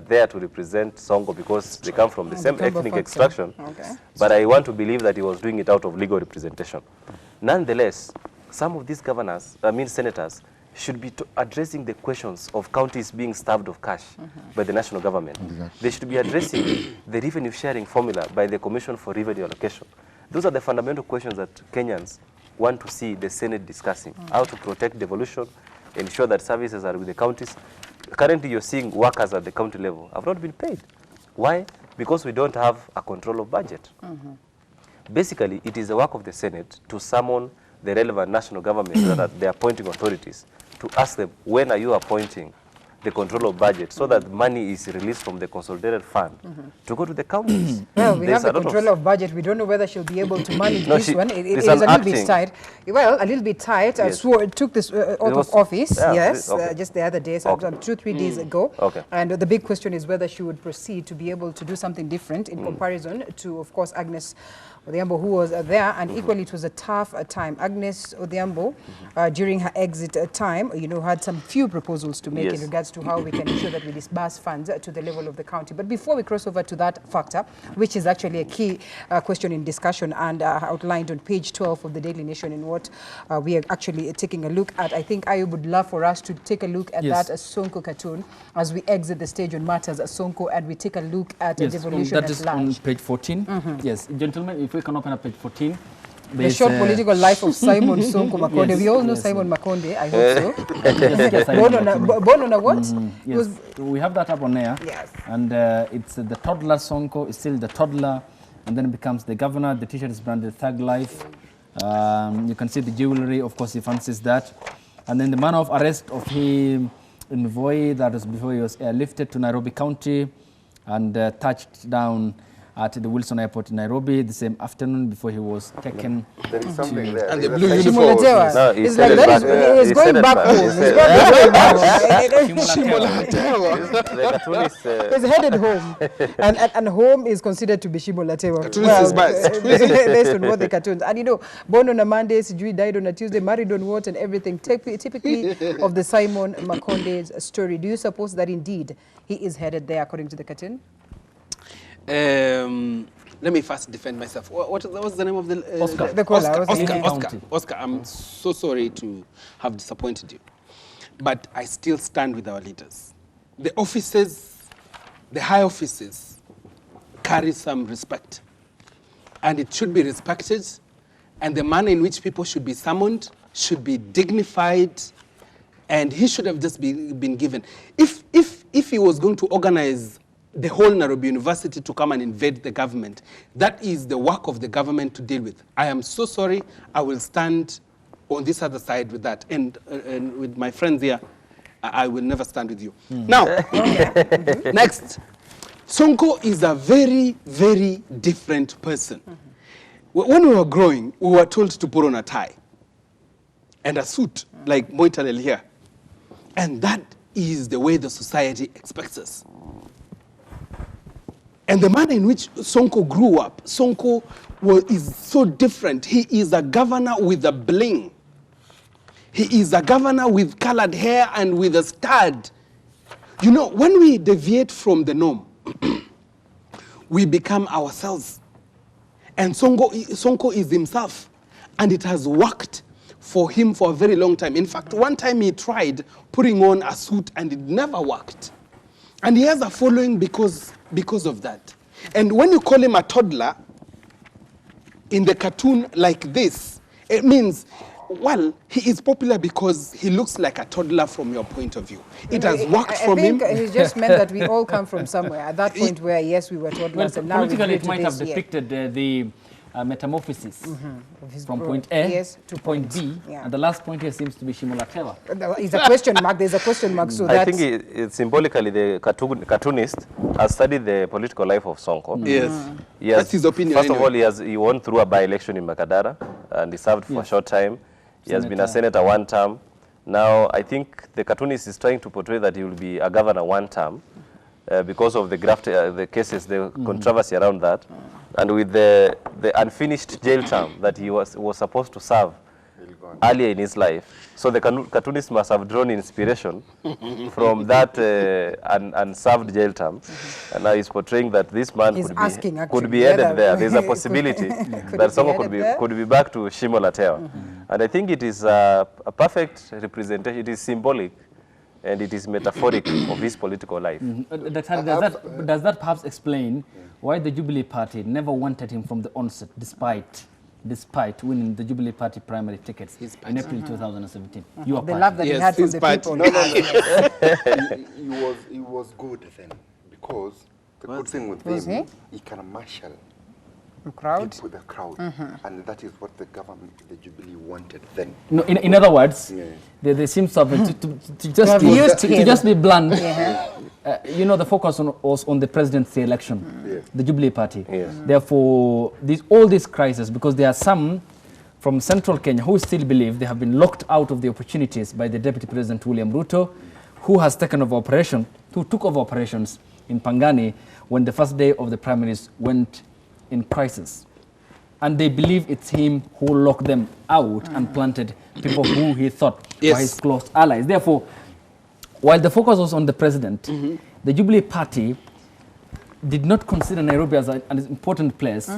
there to represent Sonko because they come from the same ethnic extraction, but I want to believe that he was doing it out of legal representation. Nonetheless, some of these senators, should be addressing the questions of counties being starved of cash by the national government. They should be addressing the revenue sharing formula by the Commission for Revenue Allocation. Those are the fundamental questions that Kenyans want to see the Senate discussing. How to protect devolution, ensure that services are with the counties. Currently, you're seeing workers at the county level have not been paid. Why? Because we don't have a control of budget. Basically, it is the work of the Senate to summon the relevant national government, that are the appointing authorities, to ask them, when are you appointing the control of budget so that money is released from the consolidated fund to go to the counties. Well, we There's have the a lot of- control of budget. We don't know whether she'll be able to manage No, this one. It it's is a an little bit acting. tight. Well, a little bit tight. Yes. Took this out was- of office, yeah, yes, okay. just the other day, Okay. 2-3 days ago. Okay. And the big question is whether she would proceed to be able to do something different in comparison to, of course, Agnes Odhiambo, who was there, and equally it was a tough time. Agnes Odhiambo, during her exit time, had some few proposals to make in Yes. regards to how we can ensure that we disburse funds to the level of the county. But before we cross over to that factor, which is actually a key question in discussion and outlined on page 12 of the Daily Nation in what we are actually taking a look at, I think I would love for us to take a look at Yes. that Sonko cartoon as we exit the stage on matters at Sonko, and we take a look at Yes, devolution that at is on large. page 14. Yes, gentlemen, if we can open up page 14. The short political life of Simon Sonko Makonde. Yes, We all know yes, Simon Makonde, I hope so. Yes, I Born know on a, what you mean. born on a what? He Yes, was- we have that up on air. Yes. And it's the toddler Sonko, is still the toddler, and then it becomes the governor. The t-shirt is branded Thug Life. You can see the jewelry, of course, he fancies that. And then the manner of arrest of him in Voi, that was before he was airlifted to Nairobi County and touched down at the Wilson Airport in Nairobi the same afternoon before he was taken. There is something there. And the There's blue a uniform. Shimolatewa. No, he It's said like it that back- is he going said it back back- home. he It's said- going back home. The cartoonist, It's headed home, and home is considered to be Shimolatewa. Cartoonist is biased. Based on what the cartoons. And born on a Monday, Sijui died on a Tuesday, married on what and everything. Typically of the Simon Makonde's story. Do you suppose that indeed he is headed there according to the cartoon? Let me first defend myself. What was the name of the... Oscar. The caller, what's his name? Oscar, I'm so sorry to have disappointed you. But I still stand with our leaders. The offices, the high offices, carry some respect. And it should be respected. And the manner in which people should be summoned should be dignified. And he should have just been given. If he was going to organize the whole Nairobi University to come and invade the government, that is the work of the government to deal with. I am so sorry. I will stand on this other side with that. And with my friends here, I will never stand with you. Now, next. Sonko is a very, very different person. When we were growing, we were told to put on a tie and a suit, like Moitalel here. And that is the way the society expects us. And the manner in which Sonko grew up, Sonko is so different. He is a governor with a bling. He is a governor with colored hair and with a stud. When we deviate from the norm, we become ourselves. And Sonko is himself. And it has worked for him for a very long time. In fact, one time he tried putting on a suit and it never worked. And he has a following because of that. And when you call him a toddler in the cartoon like this, it means, well, he is popular because he looks like a toddler from your point of view. It has worked for him. I think he just meant that we all come from somewhere. At that point where, yes, we were toddlers, and now we Politically, grew it to might this, have depicted the metamorphosis of his from bro- point A yes, to point B, yeah. and the last point here seems to be Shimolatewa. It's a question mark. There's a question mark. So I that's think symbolically the cartoonist has studied the political life of Sonko. Yes. He has- That's his opinion First of anyway. all, he won through a by-election in Makadara, and he served for a short time. He has been a senator one term. Now, I think the cartoonist is trying to portray that he will be a governor one term because of the cases, the controversy around that, and with the unfinished jail term that he was supposed to serve earlier in his life. So the cartoonist must have drawn inspiration from that unserved jail term. And now he's portraying that this man He's asking, could be actually, headed there. There's a possibility that be Sonko headed could be back to Shimolatewa. And I think it is a perfect representation. It is symbolic and it is metaphoric of his political life. Does that perhaps explain why the Jubilee Party never wanted him from the onset, despite winning the Jubilee Party primary tickets in April 2017? Your the party. love that he Yes, had from his the party. people. He was good then because the good thing with Was him, he? he can marshal crowd. People, the crowd. And that is what the government, the Jubilee, wanted then. No, in other words, they seem to have to just be blunt. You know, the focus was on the presidency election, the Jubilee Party. Therefore, all these crises, because there are some from central Kenya who still believe they have been locked out of the opportunities by the Deputy President William Ruto, who has taken over who took over operations in Pangani when the first day of the primaries went in crisis. And they believe it's him who locked them out and planted people who he thought were his close allies. Therefore, while the focus was on the president, the Jubilee Party did not consider Nairobi as an important place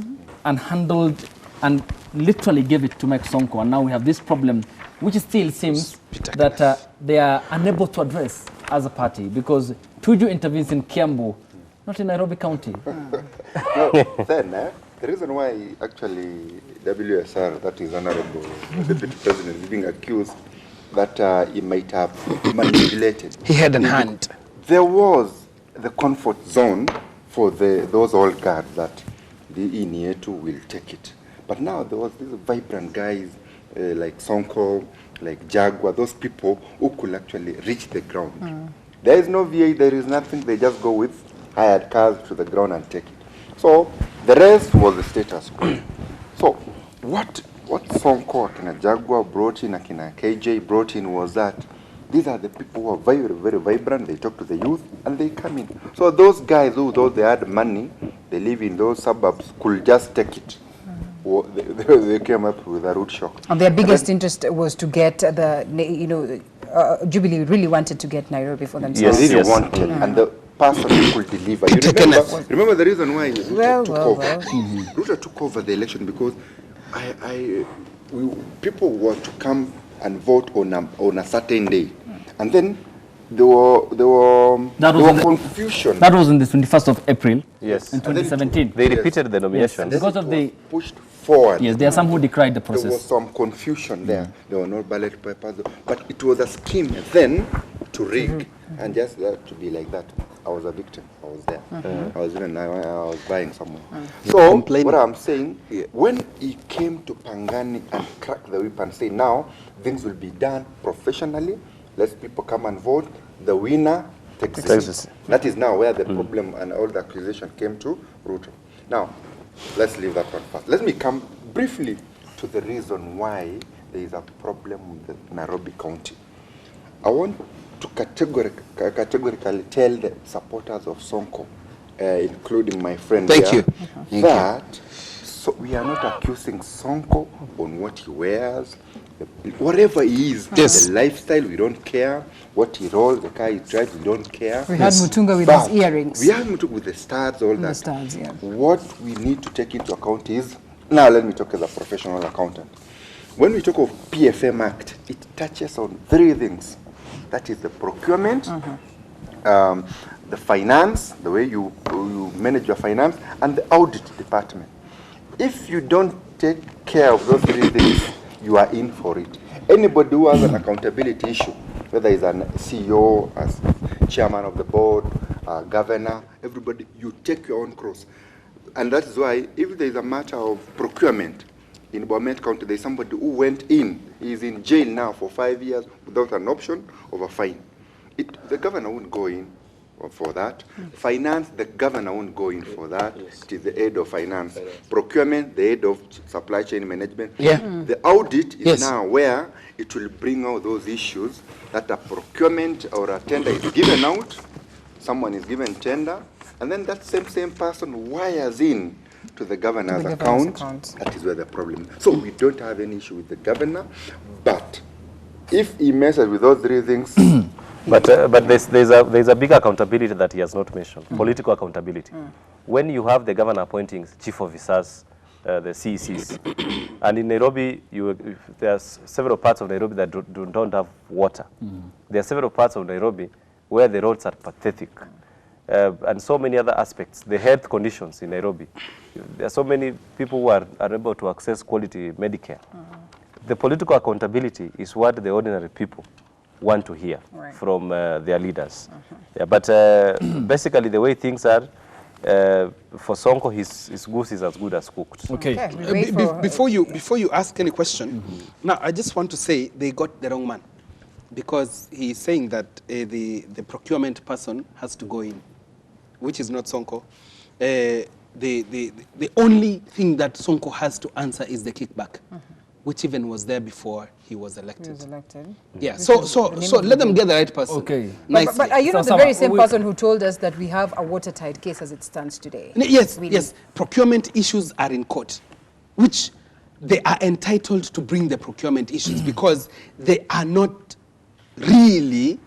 and handled and literally gave it to Mike Sonko. And now we have this problem, which still seems that they are unable to address as a party, because Tuju intervenes in Kiambu, not in Nairobi County. No, then, the reason why actually WSR, that is Honorable Deputy President, is being accused that he might have manipulated. He had in hand. There was the comfort zone for those old guards that the Inietu will take it. But now there was these vibrant guys like Sonko, like Jaguar, those people who could actually reach the ground. There is no VA, there is nothing, they just go with hired cars to the ground and take it. So the rest was the status quo. So what Sonko, Akina Jaguar brought in, Akina KJ brought in was that these are the people who are very, very vibrant, they talk to the youth and they come in. So those guys who, though they had money, they live in those suburbs, could just take it. They came up with a root shock. And their biggest interest was to get Jubilee really wanted to get Nairobi for themselves. They really wanted, and the person who could deliver. You remember the reason why Ruto took over? Ruto took over the election because people want to come and vote on a certain day, and then there was confusion. That was on the 21st of April. Yes. In 2017. They repeated the nomination. Because of the pushed forward. Yes, there are some who decried the process. There was some confusion there. There were no ballot papers, but it was a scheme then to rig, and just that to be like that. I was a victim. I was there. I was buying somewhere. So what I'm saying, when he came to Pangani and cracked the whip and say, now things will be done professionally. Let people come and vote. The winner takes it. That is now where the problem and all the accusation came to Ruto. Now, let's leave that one first. Let me come briefly to the reason why there is a problem with the Nairobi County. I want to categorically tell the supporters of Sonko, including my friend here, that so we are not accusing Sonko on what he wears, whatever he is, the lifestyle, we don't care. What he rolls, the car he drives, we don't care. We had Mutunga with his earrings. We had Mutunga with the stars, all that. The stars, yeah. What we need to take into account is, now let me talk as a professional accountant. When we talk of PFM Act, it touches on three things. That is the procurement, the finance, the way you manage your finance, and the audit department. If you don't take care of those three things, you are in for it. Anybody who has an accountability issue, whether he's a CEO, as chairman of the board, governor, everybody, you take your own cross. And that is why, if there is a matter of procurement in Bomet County, there is somebody who went in, he's in jail now for 5 years without an option of a fine. The governor won't go in for that. Finance, the governor won't go in for that. It is the head of finance. Procurement, the head of supply chain management. The audit is now where it will bring out those issues that a procurement or a tender is given out, someone is given tender, and then that same person wires in to the governor's account. That is where the problem is. So we don't have any issue with the governor, but if he messes with those three things, But there's a big accountability that he has not mentioned, political accountability. When you have the governor appointing chief officers, the CECs, and in Nairobi, there's several parts of Nairobi that don't have water. There are several parts of Nairobi where the roads are pathetic. And so many other aspects, the health conditions in Nairobi. There are so many people who are unable to access quality Medicare. The political accountability is what the ordinary people want to hear from their leaders. But basically the way things are, for Sonko, his goose is as good as cooked. Okay. we wait for- Before you ask any question, now I just want to say they got the wrong man, because he's saying that the procurement person has to go in, which is not Sonko. The only thing that Sonko has to answer is the kickback, which even was there before he was elected. He was elected. Yeah, This so is so the name so of the let them game. get the right person. Okay. Nicely. But are you So not the Sama, very same we- person who told us that we have a watertight case as it stands today? Yes, We yes. Procurement issues are in court, which they are entitled to bring the procurement issues because they are not really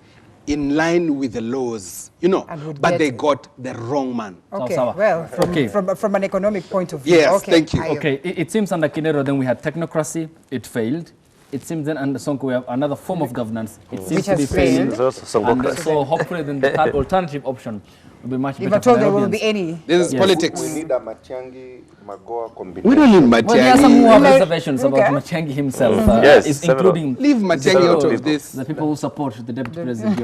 in line with the laws, you know, And would but get- they got the wrong man. Okay, Sawa. well, Okay. from an economic point of view. Yes, okay, thank you. I- Okay, it seems under Kinero then we had technocracy, it failed. It seems then under Sonko we have another form of governance. It seems Which to be has failed. failing. It's also And Songocracy. so hopefully then the third alternative option will be much If better at all for there will be Nairobians. any. This is Yes. politics. We need a Matiang'i Magoa combination. We don't need Well, there are some who have Okay. reservations about Okay. Matiang'i himself, Yes, is several. including Leave Matiang'i out of this. the people who support the deputy president.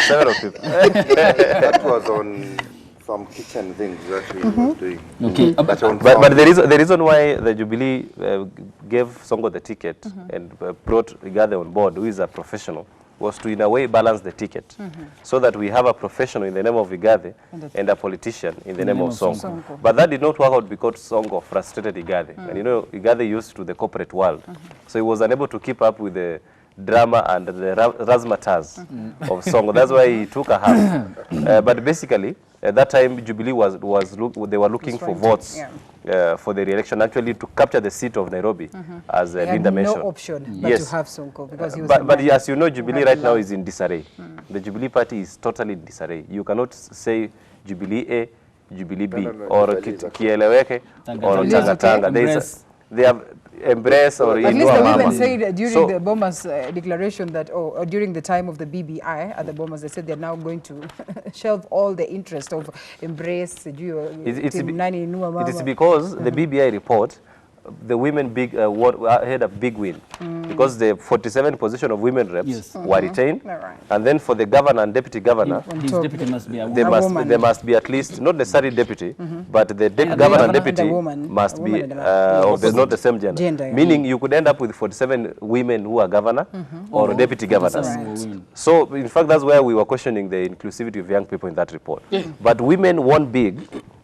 Several people. That was on some kitchen things that we were doing. Okay, But on But the reason why the Jubilee gave Sonko the ticket and brought Rigathi on board, who is a professional, was to in a way balance the ticket, so that we have a professional in the name of Rigathi and a politician in the name of Sonko. But that did not work out because Sonko frustrated Rigathi. And you know, Rigathi used to the corporate world, so he was unable to keep up with the drama and the razzmatazz of Sonko. That's why he took a half. But basically, at that time, Jubilee they were looking for trying to- votes for the re-election, actually to capture the seat of Nairobi, as They Linda had mentioned. no option but Yes. to have Sonko because he was But the man as you know, Jubilee had right now love. is in disarray. The Jubilee party is totally in disarray. You cannot say Jubilee A, Jubilee B, no, or Jubilee is okay. Kieleweke, or Jubilee is Tanga Tanga. okay. There is they have embraced or At least Inua the Mama. women said during So- the Bomas declaration that, or during the time of the BBI at the Bomas, they said they're now going to shelve all the interest of embrace. It's Team Nani, Inua It is Mama. because the BBI report, the women had a big win because the 47 position of women reps Yes. were retained, All right. and then for the governor and deputy governor, On His top. deputy must be a there woman. woman. there must be at least not necessarily deputy, but the And governor and and deputy a woman. must A be woman and a- of the not the same gender. Gender, yeah. Meaning you could end up with 47 women who are governor or deputy governors. Right. So in fact that's where we were questioning the inclusivity of young people in that report. But women won big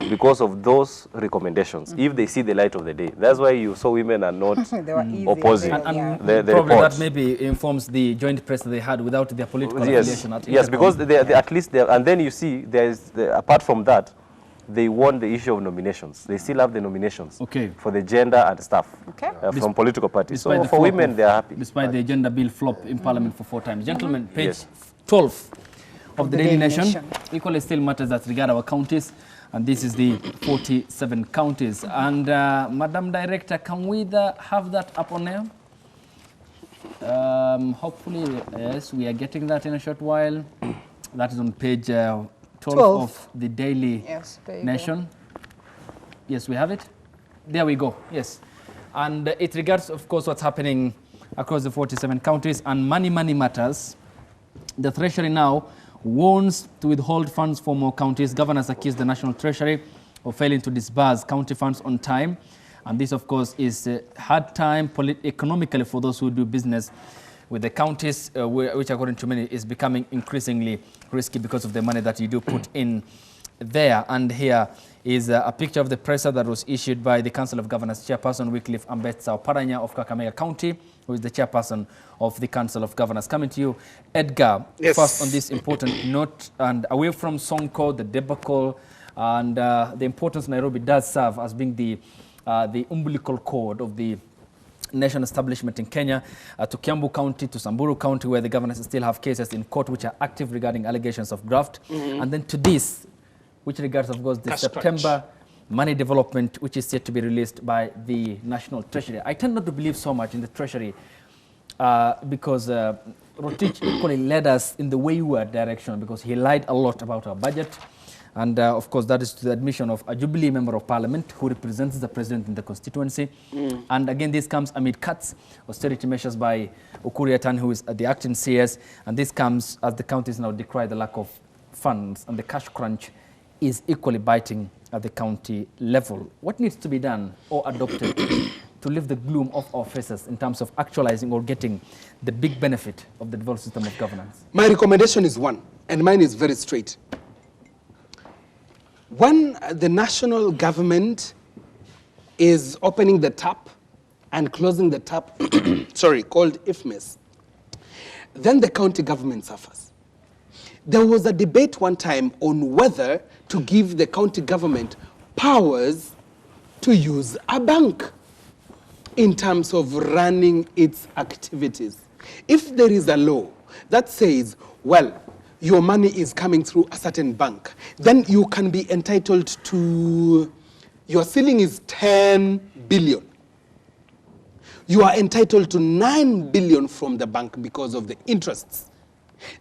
because of those recommendations. If they see the light of the day, that's why you saw women are not They were easy. opposing. They were- yeah. The Probably report. that maybe informs the joint press that they had without their political Yes, affiliation. At yes, Intercom. because they at least and then you see apart from that, they won the issue of nominations. They still have the nominations Okay. for the gender and stuff Okay. from political parties. Despite So the for flop women, of- they are happy. Despite the gender bill flop in Parliament for 4 times. Gentlemen, page Yes. 12 of the Daily Nation. Nation. Equally still matters that regard our counties, and this is the 47 counties. And Madam Director, can we have that up on air? Hopefully, yes, we are getting that in a short while. That is on page 12 12. of the Daily Yes, there you Nation. Yes, we have it. There we go. Yes. And it regards, of course, what's happening across the 47 counties. And money matters. The Treasury now warns to withhold funds for more counties. Governors accuse the National Treasury of failing to disburse county funds on time. And this, of course, is a hard time economically for those who do business with the counties, which, according to many, is becoming increasingly risky because of the money that you do put in there. And here is a picture of the presser that was issued by the Council of Governors Chairperson Wycliffe Ambetsa Oparanya of Kakamega County, who is the chairperson of the Council of Governors. Coming to you, Edgar, Yes. first on this important note, and away from Sonko, the debacle, and the importance Nairobi does serve as being the umbilical cord of the nation establishment in Kenya, to Kiambu County, to Samburu County, where the governors still have cases in court which are active regarding allegations of graft, and then to this, which regards, of course, the Cash September crunch. money development, which is yet to be released by the National Treasury. I tend not to believe so much in the Treasury because Rotich equally led us in the wayward direction because he lied a lot about our budget. And of course, that is to the admission of a Jubilee Member of Parliament who represents the President in the constituency. And again, this comes amid cuts, austerity measures by Ukur Yatan, who is the acting CS. And this comes as the counties now decry the lack of funds and the cash crunch is equally biting at the county level. What needs to be done or adopted to lift the gloom off our faces in terms of actualizing or getting the big benefit of the devolved system of governance? My recommendation is one, and mine is very straight. When the national government is opening the tap and closing the tap, sorry, called IFMIS, then the county government suffers. There was a debate one time on whether to give the county government powers to use a bank in terms of running its activities. If there is a law that says, well, your money is coming through a certain bank, then you can be entitled to, your ceiling is 10 billion. You are entitled to 9 billion from the bank because of the interests.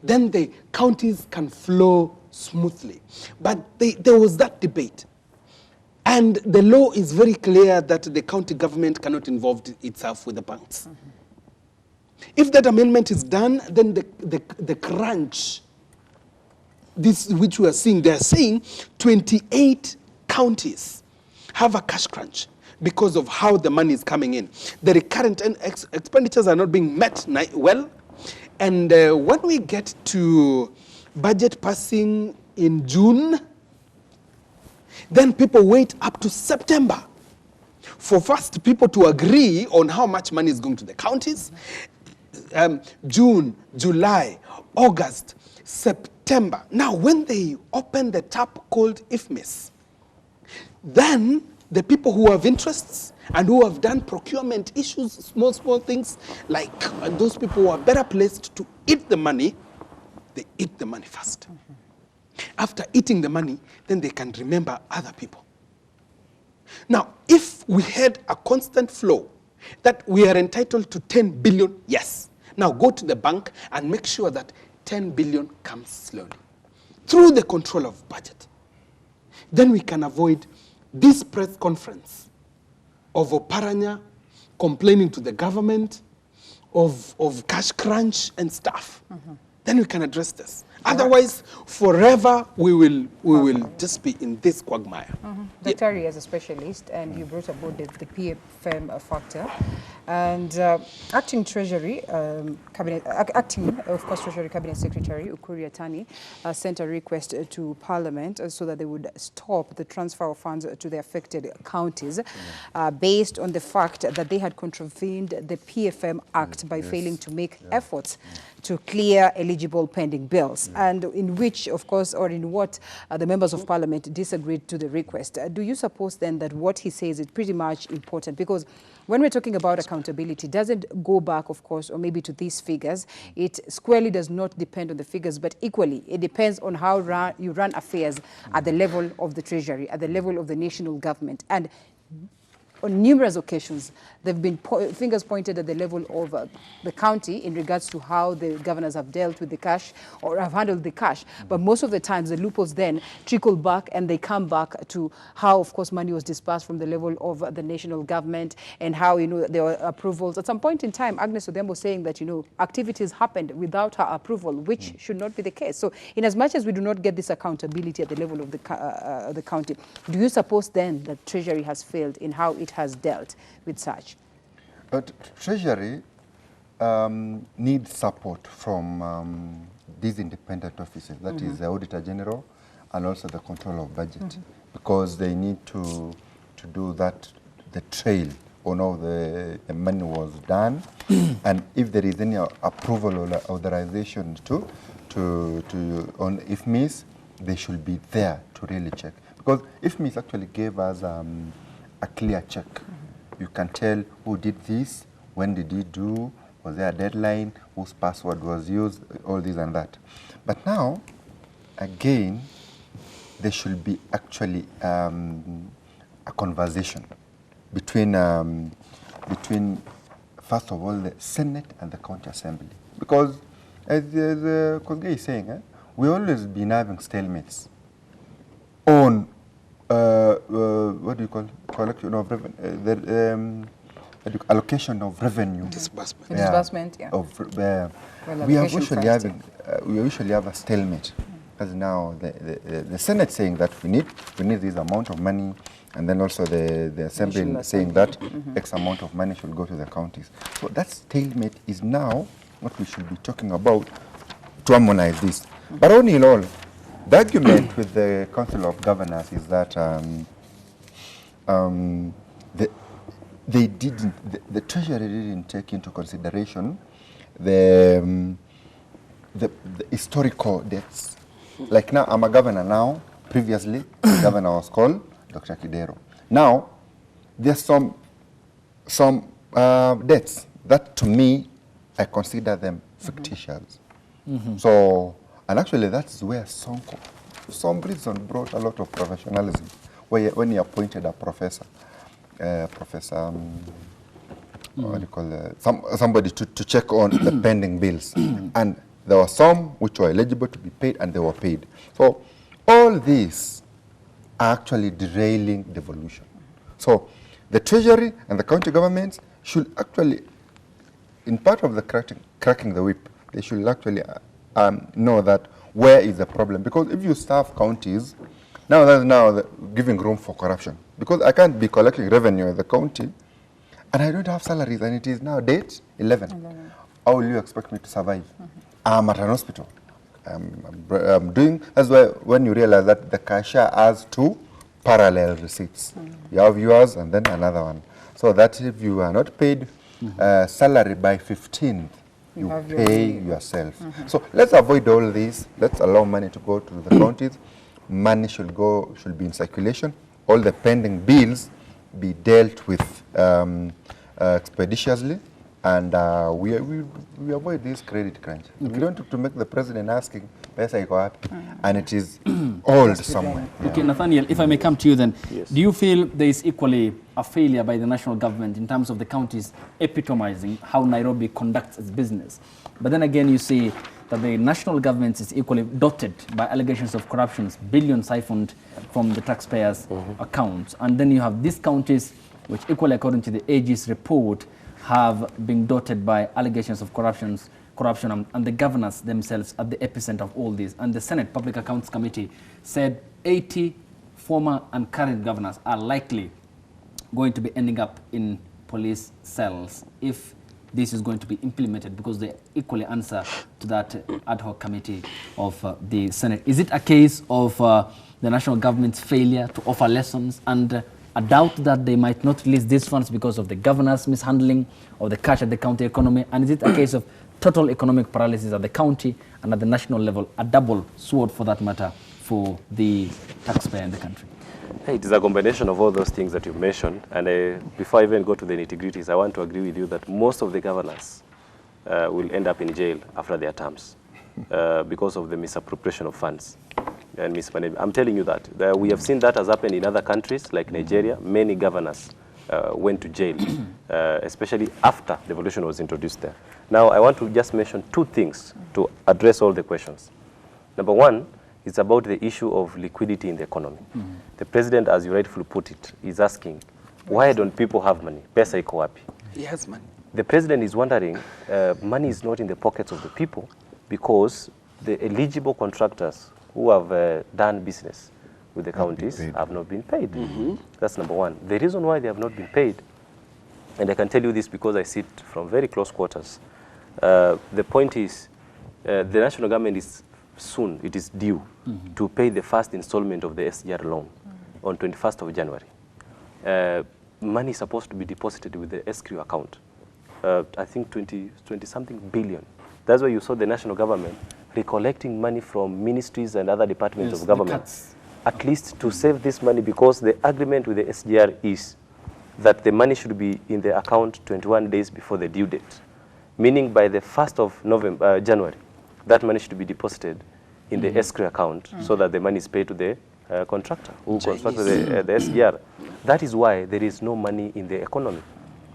Then the counties can flow smoothly. But there was that debate. And the law is very clear that the county government cannot involve itself with the banks. If that amendment is done, then the crunch, this which we are seeing, they are saying 28 counties have a cash crunch because of how the money is coming in. The recurrent expenditures are not being met well. And when we get to budget passing in June, then people wait up to September for first people to agree on how much money is going to the counties. June, July, August, September. Now, when they open the tap called IFMIS, then the people who have interests and who have done procurement issues, small things, like those people who are better placed to eat the money, they eat the money first. After eating the money, then they can remember other people. Now, if we had a constant flow that we are entitled to 10 billion, yes. Now go to the bank and make sure that 10 billion comes slowly through the control of budget. Then we can avoid this press conference of Oparanya complaining to the government of cash crunch and stuff. Then we can address this. Otherwise, forever we will just be in this quagmire. Dr. Ari, as a specialist, and you brought aboard the PFM factor, and acting Treasury Cabinet, acting of course Treasury Cabinet Secretary Ukuri Atani sent a request to Parliament so that they would stop the transfer of funds to the affected counties, based on the fact that they had contravened the PFM Act by failing to make efforts to clear eligible pending bills, and in which, of course, or in what the members of Parliament disagreed to the request. Do you suppose then that what he says is pretty much important? Because when we're talking about accountability, it doesn't go back, of course, or maybe to these figures. It squarely does not depend on the figures, but equally, it depends on how you run affairs at the level of the Treasury, at the level of the national government. And on numerous occasions, there have been fingers pointed at the level of the county in regards to how the governors have dealt with the cash or have handled the cash. But most of the times, the loopholes then trickle back and they come back to how, of course, money was dispersed from the level of the national government and how, there were approvals. At some point in time, Agnes Odhiambo was saying that, activities happened without her approval, which should not be the case. So in as much as we do not get this accountability at the level of the county, do you suppose then that Treasury has failed in how it has dealt with such? But Treasury needs support from these independent offices, that is the Auditor General and also the Control of Budget, because they need to do that, the trail on how the money was done, and if there is any approval or authorization on IFMIS, they should be there to really check. Because IFMIS actually gave us a clear check. You can tell who did this, when did he do, was there a deadline, whose password was used, all this and that. But now, again, there should be actually a conversation between, first of all, the Senate and the County Assembly. Because, as Kosgei is saying, we've always been having stalemates on what do you call collection of revenue, allocation of revenue, disbursement, yeah. We usually have a stalemate as now the Senate saying that we need this amount of money, and then also the Assembly saying that X amount of money should go to the counties. So that stalemate is now what we should be talking about to harmonize this. But all in all, the argument with the Council of Governors is that the Treasury didn't take into consideration the historical debts. Like now, I'm a governor now. Previously, the governor was called Dr. Kidero. Now, there's some debts that, to me, I consider them fictitious. So, and actually, that's where Sonko, for some reason, brought a lot of professionalism. When he appointed a professor, what do you call somebody to check on the pending bills, and there were some which were eligible to be paid, and they were paid. So all these are actually derailing devolution. So the Treasury and the county governments should actually, in part of the cracking the whip, they should actually know that where is the problem. Because if you staff counties, now that's giving room for corruption. Because I can't be collecting revenue at the county, and I don't have salaries, and it is now date 11. How will you expect me to survive? I'm at an hospital. I'm doing, that's why when you realize that the cashier has two parallel receipts. You have yours and then another one. So that if you are not paid salary by 15th, you pay yourself. So let's avoid all this. Let's allow money to go to the counties. Money should be in circulation. All the pending bills be dealt with expeditiously, and we avoid this credit crunch. We don't have to make the president asking, and it is old somewhere. Okay, Nathaniel, if I may come to you then, do you feel there is equally a failure by the national government in terms of the counties epitomizing how Nairobi conducts its business? But then again, you see that the national government is equally dotted by allegations of corruptions, billions siphoned from the taxpayers' accounts. And then you have these counties, which equally, according to the AG's report, have been dotted by allegations of corruption, and the governors themselves at the epicenter of all this. And the Senate Public Accounts Committee said 80 former and current governors are likely going to be ending up in police cells if this is going to be implemented, because they equally answer to that ad hoc committee of the Senate. Is it a case of the national government's failure to offer lessons and a doubt that they might not release these funds because of the governor's mishandling of the cash at the county economy? And is it a case of total economic paralysis at the county and at the national level, a double sword for that matter for the taxpayer in the country? Hey, it is a combination of all those things that you mentioned. And before I even go to the nitty-gritties, I want to agree with you that most of the governors will end up in jail after their terms because of the misappropriation of funds and mismanagement. I'm telling you that. We have seen that has happened in other countries like Nigeria. Many governors went to jail, especially after devolution was introduced there. Now, I want to just mention two things to address all the questions. Number one, it's about the issue of liquidity in the economy. The president, as you rightfully put it, is asking, why don't people have money? Pesa iko wapi? He has money. The president is wondering, money is not in the pockets of the people because the eligible contractors who have done business with the counties have not been paid. That's number one. The reason why they have not been paid, and I can tell you this because I sit from very close quarters, the point is the national government is soon, it is due to pay the first installment of the SGR loan on 21st of January. Money is supposed to be deposited with the escrow account. I think 20-something billion. That's why you saw the national government recollecting money from ministries and other departments of government, at least to save this money, because the agreement with the SGR is that the money should be in the account 21 days before the due date, meaning by the 1st of January, that money should be deposited in the escrow account so that the money is paid to the contractor who constructed the SGR. That is why there is no money in the economy.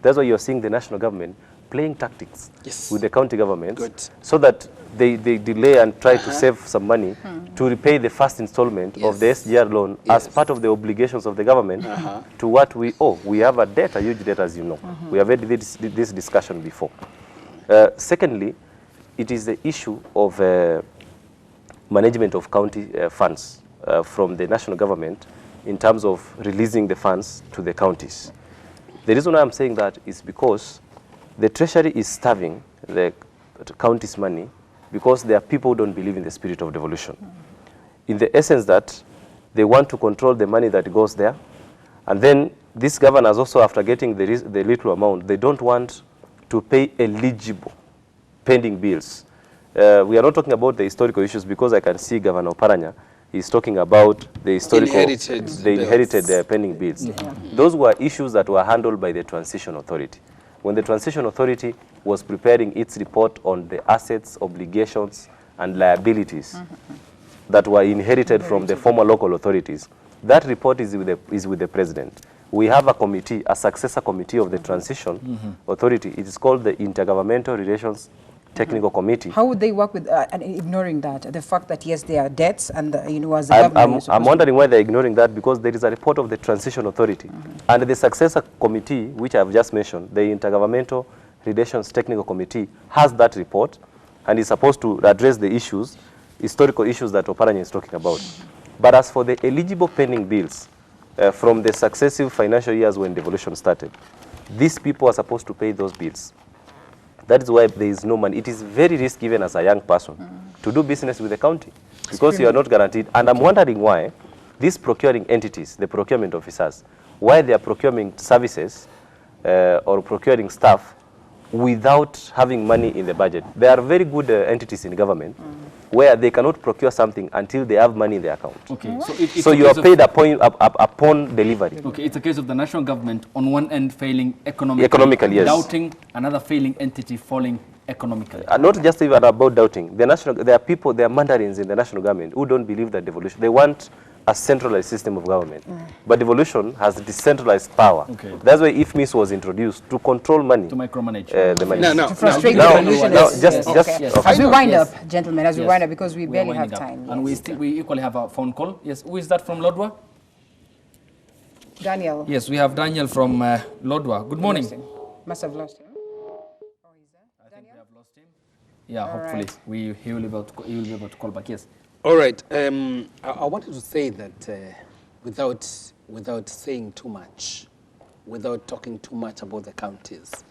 That's why you're seeing the national government playing tactics with the county governments so that they delay and try to save some money to repay the first installment of the SGR loan as part of the obligations of the government to what we owe. We have a debt, a huge debt, as you know. We have had this discussion before. Secondly, it is the issue of management of county funds from the national government in terms of releasing the funds to the counties. The reason why I'm saying that is because the treasury is starving the county's money because there are people who don't believe in the spirit of devolution. In the essence that they want to control the money that goes there, and then these governors also, after getting the little amount, they don't want to pay eligible pending bills. We are not talking about the historical issues because I can see Governor Oparanya is talking about the historical, inherited pending bills. Yeah. Those were issues that were handled by the Transition Authority. When the Transition Authority was preparing its report on the assets, obligations, and liabilities that were inherited from the former local authorities, that report is with the President. We have a committee, a successor committee of the Transition Authority. It is called the Intergovernmental Relations Technical Committee. How would they work with ignoring that? The fact that, yes, there are debts and, you know, as a government... I'm wondering why they're ignoring that, because there is a report of the Transition Authority. And the successor committee, which I've just mentioned, the Intergovernmental Relations Technical Committee, has that report and is supposed to address the issues, historical issues that Oparanya is talking about. But as for the eligible pending bills from the successive financial years when devolution started, these people are supposed to pay those bills. That is why there is no money. It is very risky even as a young person to do business with the county because you are not guaranteed. And I'm wondering why these procuring entities, the procurement officers, why they are procuring services or procuring staff without having money in the budget. There are very good entities in government where they cannot procure something until they have money in their account. Okay. So you are paid upon delivery. Okay, it's a case of the national government on one end failing economically, yes. Doubting, another failing entity falling economically. Not just even about doubting. There are people, there are mandarins in the national government who don't believe that devolution, they want a centralized system of government. But devolution has decentralized power. Okay. That's why IFMIS was introduced to control money. To micromanage. The money. To frustrate devolution. As we wind up, gentlemen, as we wind up, because we barely have time. And we equally have a phone call. Yes, who is that from Lodwar? Daniel. Yes, we have Daniel from Lodwar. Good morning. Must have lost him. Oh, he's there? I think we have lost him. Yeah, hopefully he will be able to call back. Yes. All right. I wanted to say that without saying too much, without talking too much about the counties,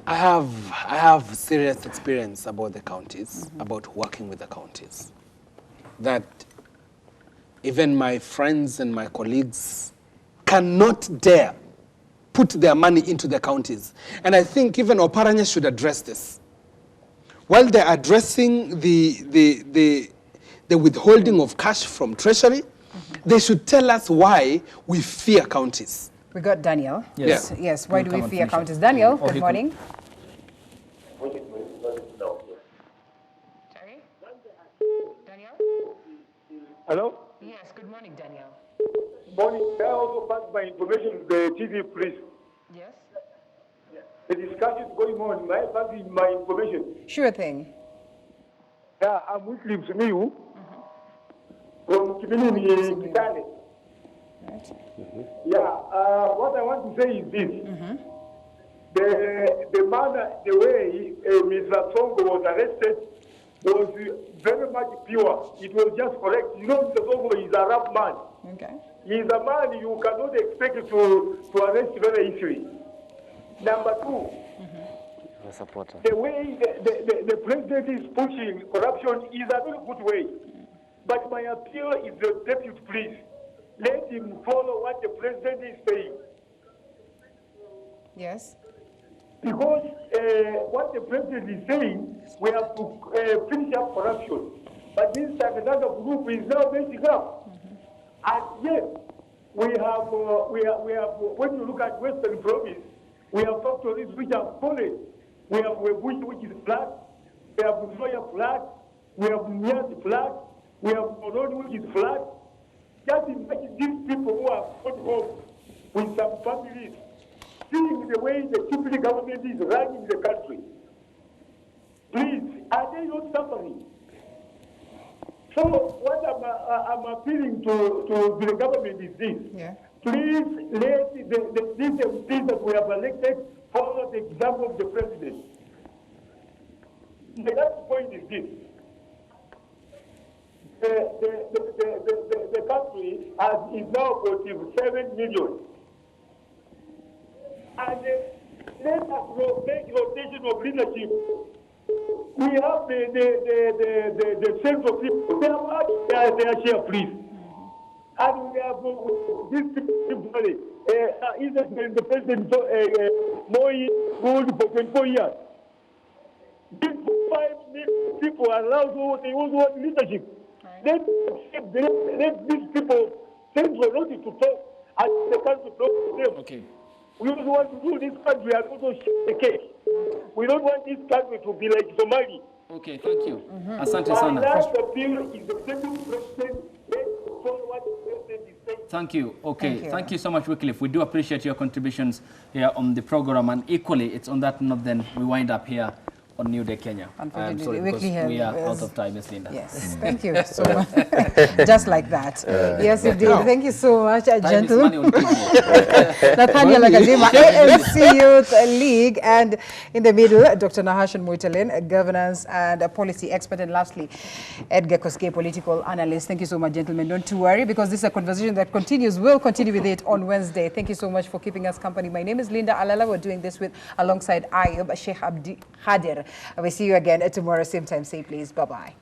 I have serious experience about the counties, about working with the counties. That even my friends and my colleagues cannot dare put their money into the counties. And I think even Oparanya should address this. While they're addressing the withholding of cash from Treasury, they should tell us why we fear counties. We got Daniel. Yes. Yes. Why do we fear counties? Daniel, good morning. Sorry? Daniel? Hello? Yes, good morning, Daniel. Morning. Can I also pass my information to the TV, please? Yes. The discussion is going on. May I pass my information? Sure thing. Yeah, I'm Muslim Sumiyu from Kibini, Kitale. Right. Yeah, what I want to say is this. The manner, the way Mr. Songo was arrested was very much pure. It was just correct. You know, Mr. Songo is a rough man. Okay. He is a man you cannot expect to arrest very easily. Number two, the way the president is pushing corruption is a very good way. But my appeal is the deputy, please. Let him follow what the president is saying. Yes. Because what the president is saying, we have to finish up corruption. But this another group is now messing up. And yes, we have, when you look at Western Province, we have factories which are fallen. We have Webushi, which is flat. We have Busoya flat. We have Nyasi flat. We have Moroni, which is flat. Just imagine these people who are put home with some families, seeing the way the Kipling government is running the country. Please, are they not suffering? So what I'm appealing to the government is this. Yeah. Please let these MPs that we have elected follow the example of the president. The last point is this. the country is now 47 million. And let us make rotation of leadership. We have the central people. They have their share, please. And we have this people. The president Moi ruled for 24 years. These 5 million people are allowed to they also want leadership. Let these people central not to talk and the country talk to them. Okay. We also want to do this country and also share the cake. We don't want this country to be like Somali. Okay, thank you. Asante My sana. last appeal is the president follow what the president is saying. Thank you. Okay, thank you so much, Wycliffe. We do appreciate your contributions here on the program, and equally, it's on that note then we wind up here on New Day Kenya. I'm sorry, because we are out of time, Ms. Linda. Yes, thank you so much. Just like that. Yes, indeed. Thank you so much, gentlemen. Nathaniel Agadima, ANC Youth League, and in the middle, Dr. Nahashon Muitalen, governance and policy expert, and lastly, Edgar Kosgei, political analyst. Thank you so much, gentlemen. Don't worry, because this is a conversation that continues. We'll continue with it on Wednesday. Thank you so much for keeping us company. My name is Linda Alala. We're doing this alongside Ayub Sheikh Abdi Khadir. I will see you again tomorrow, same time, same place. Bye-bye.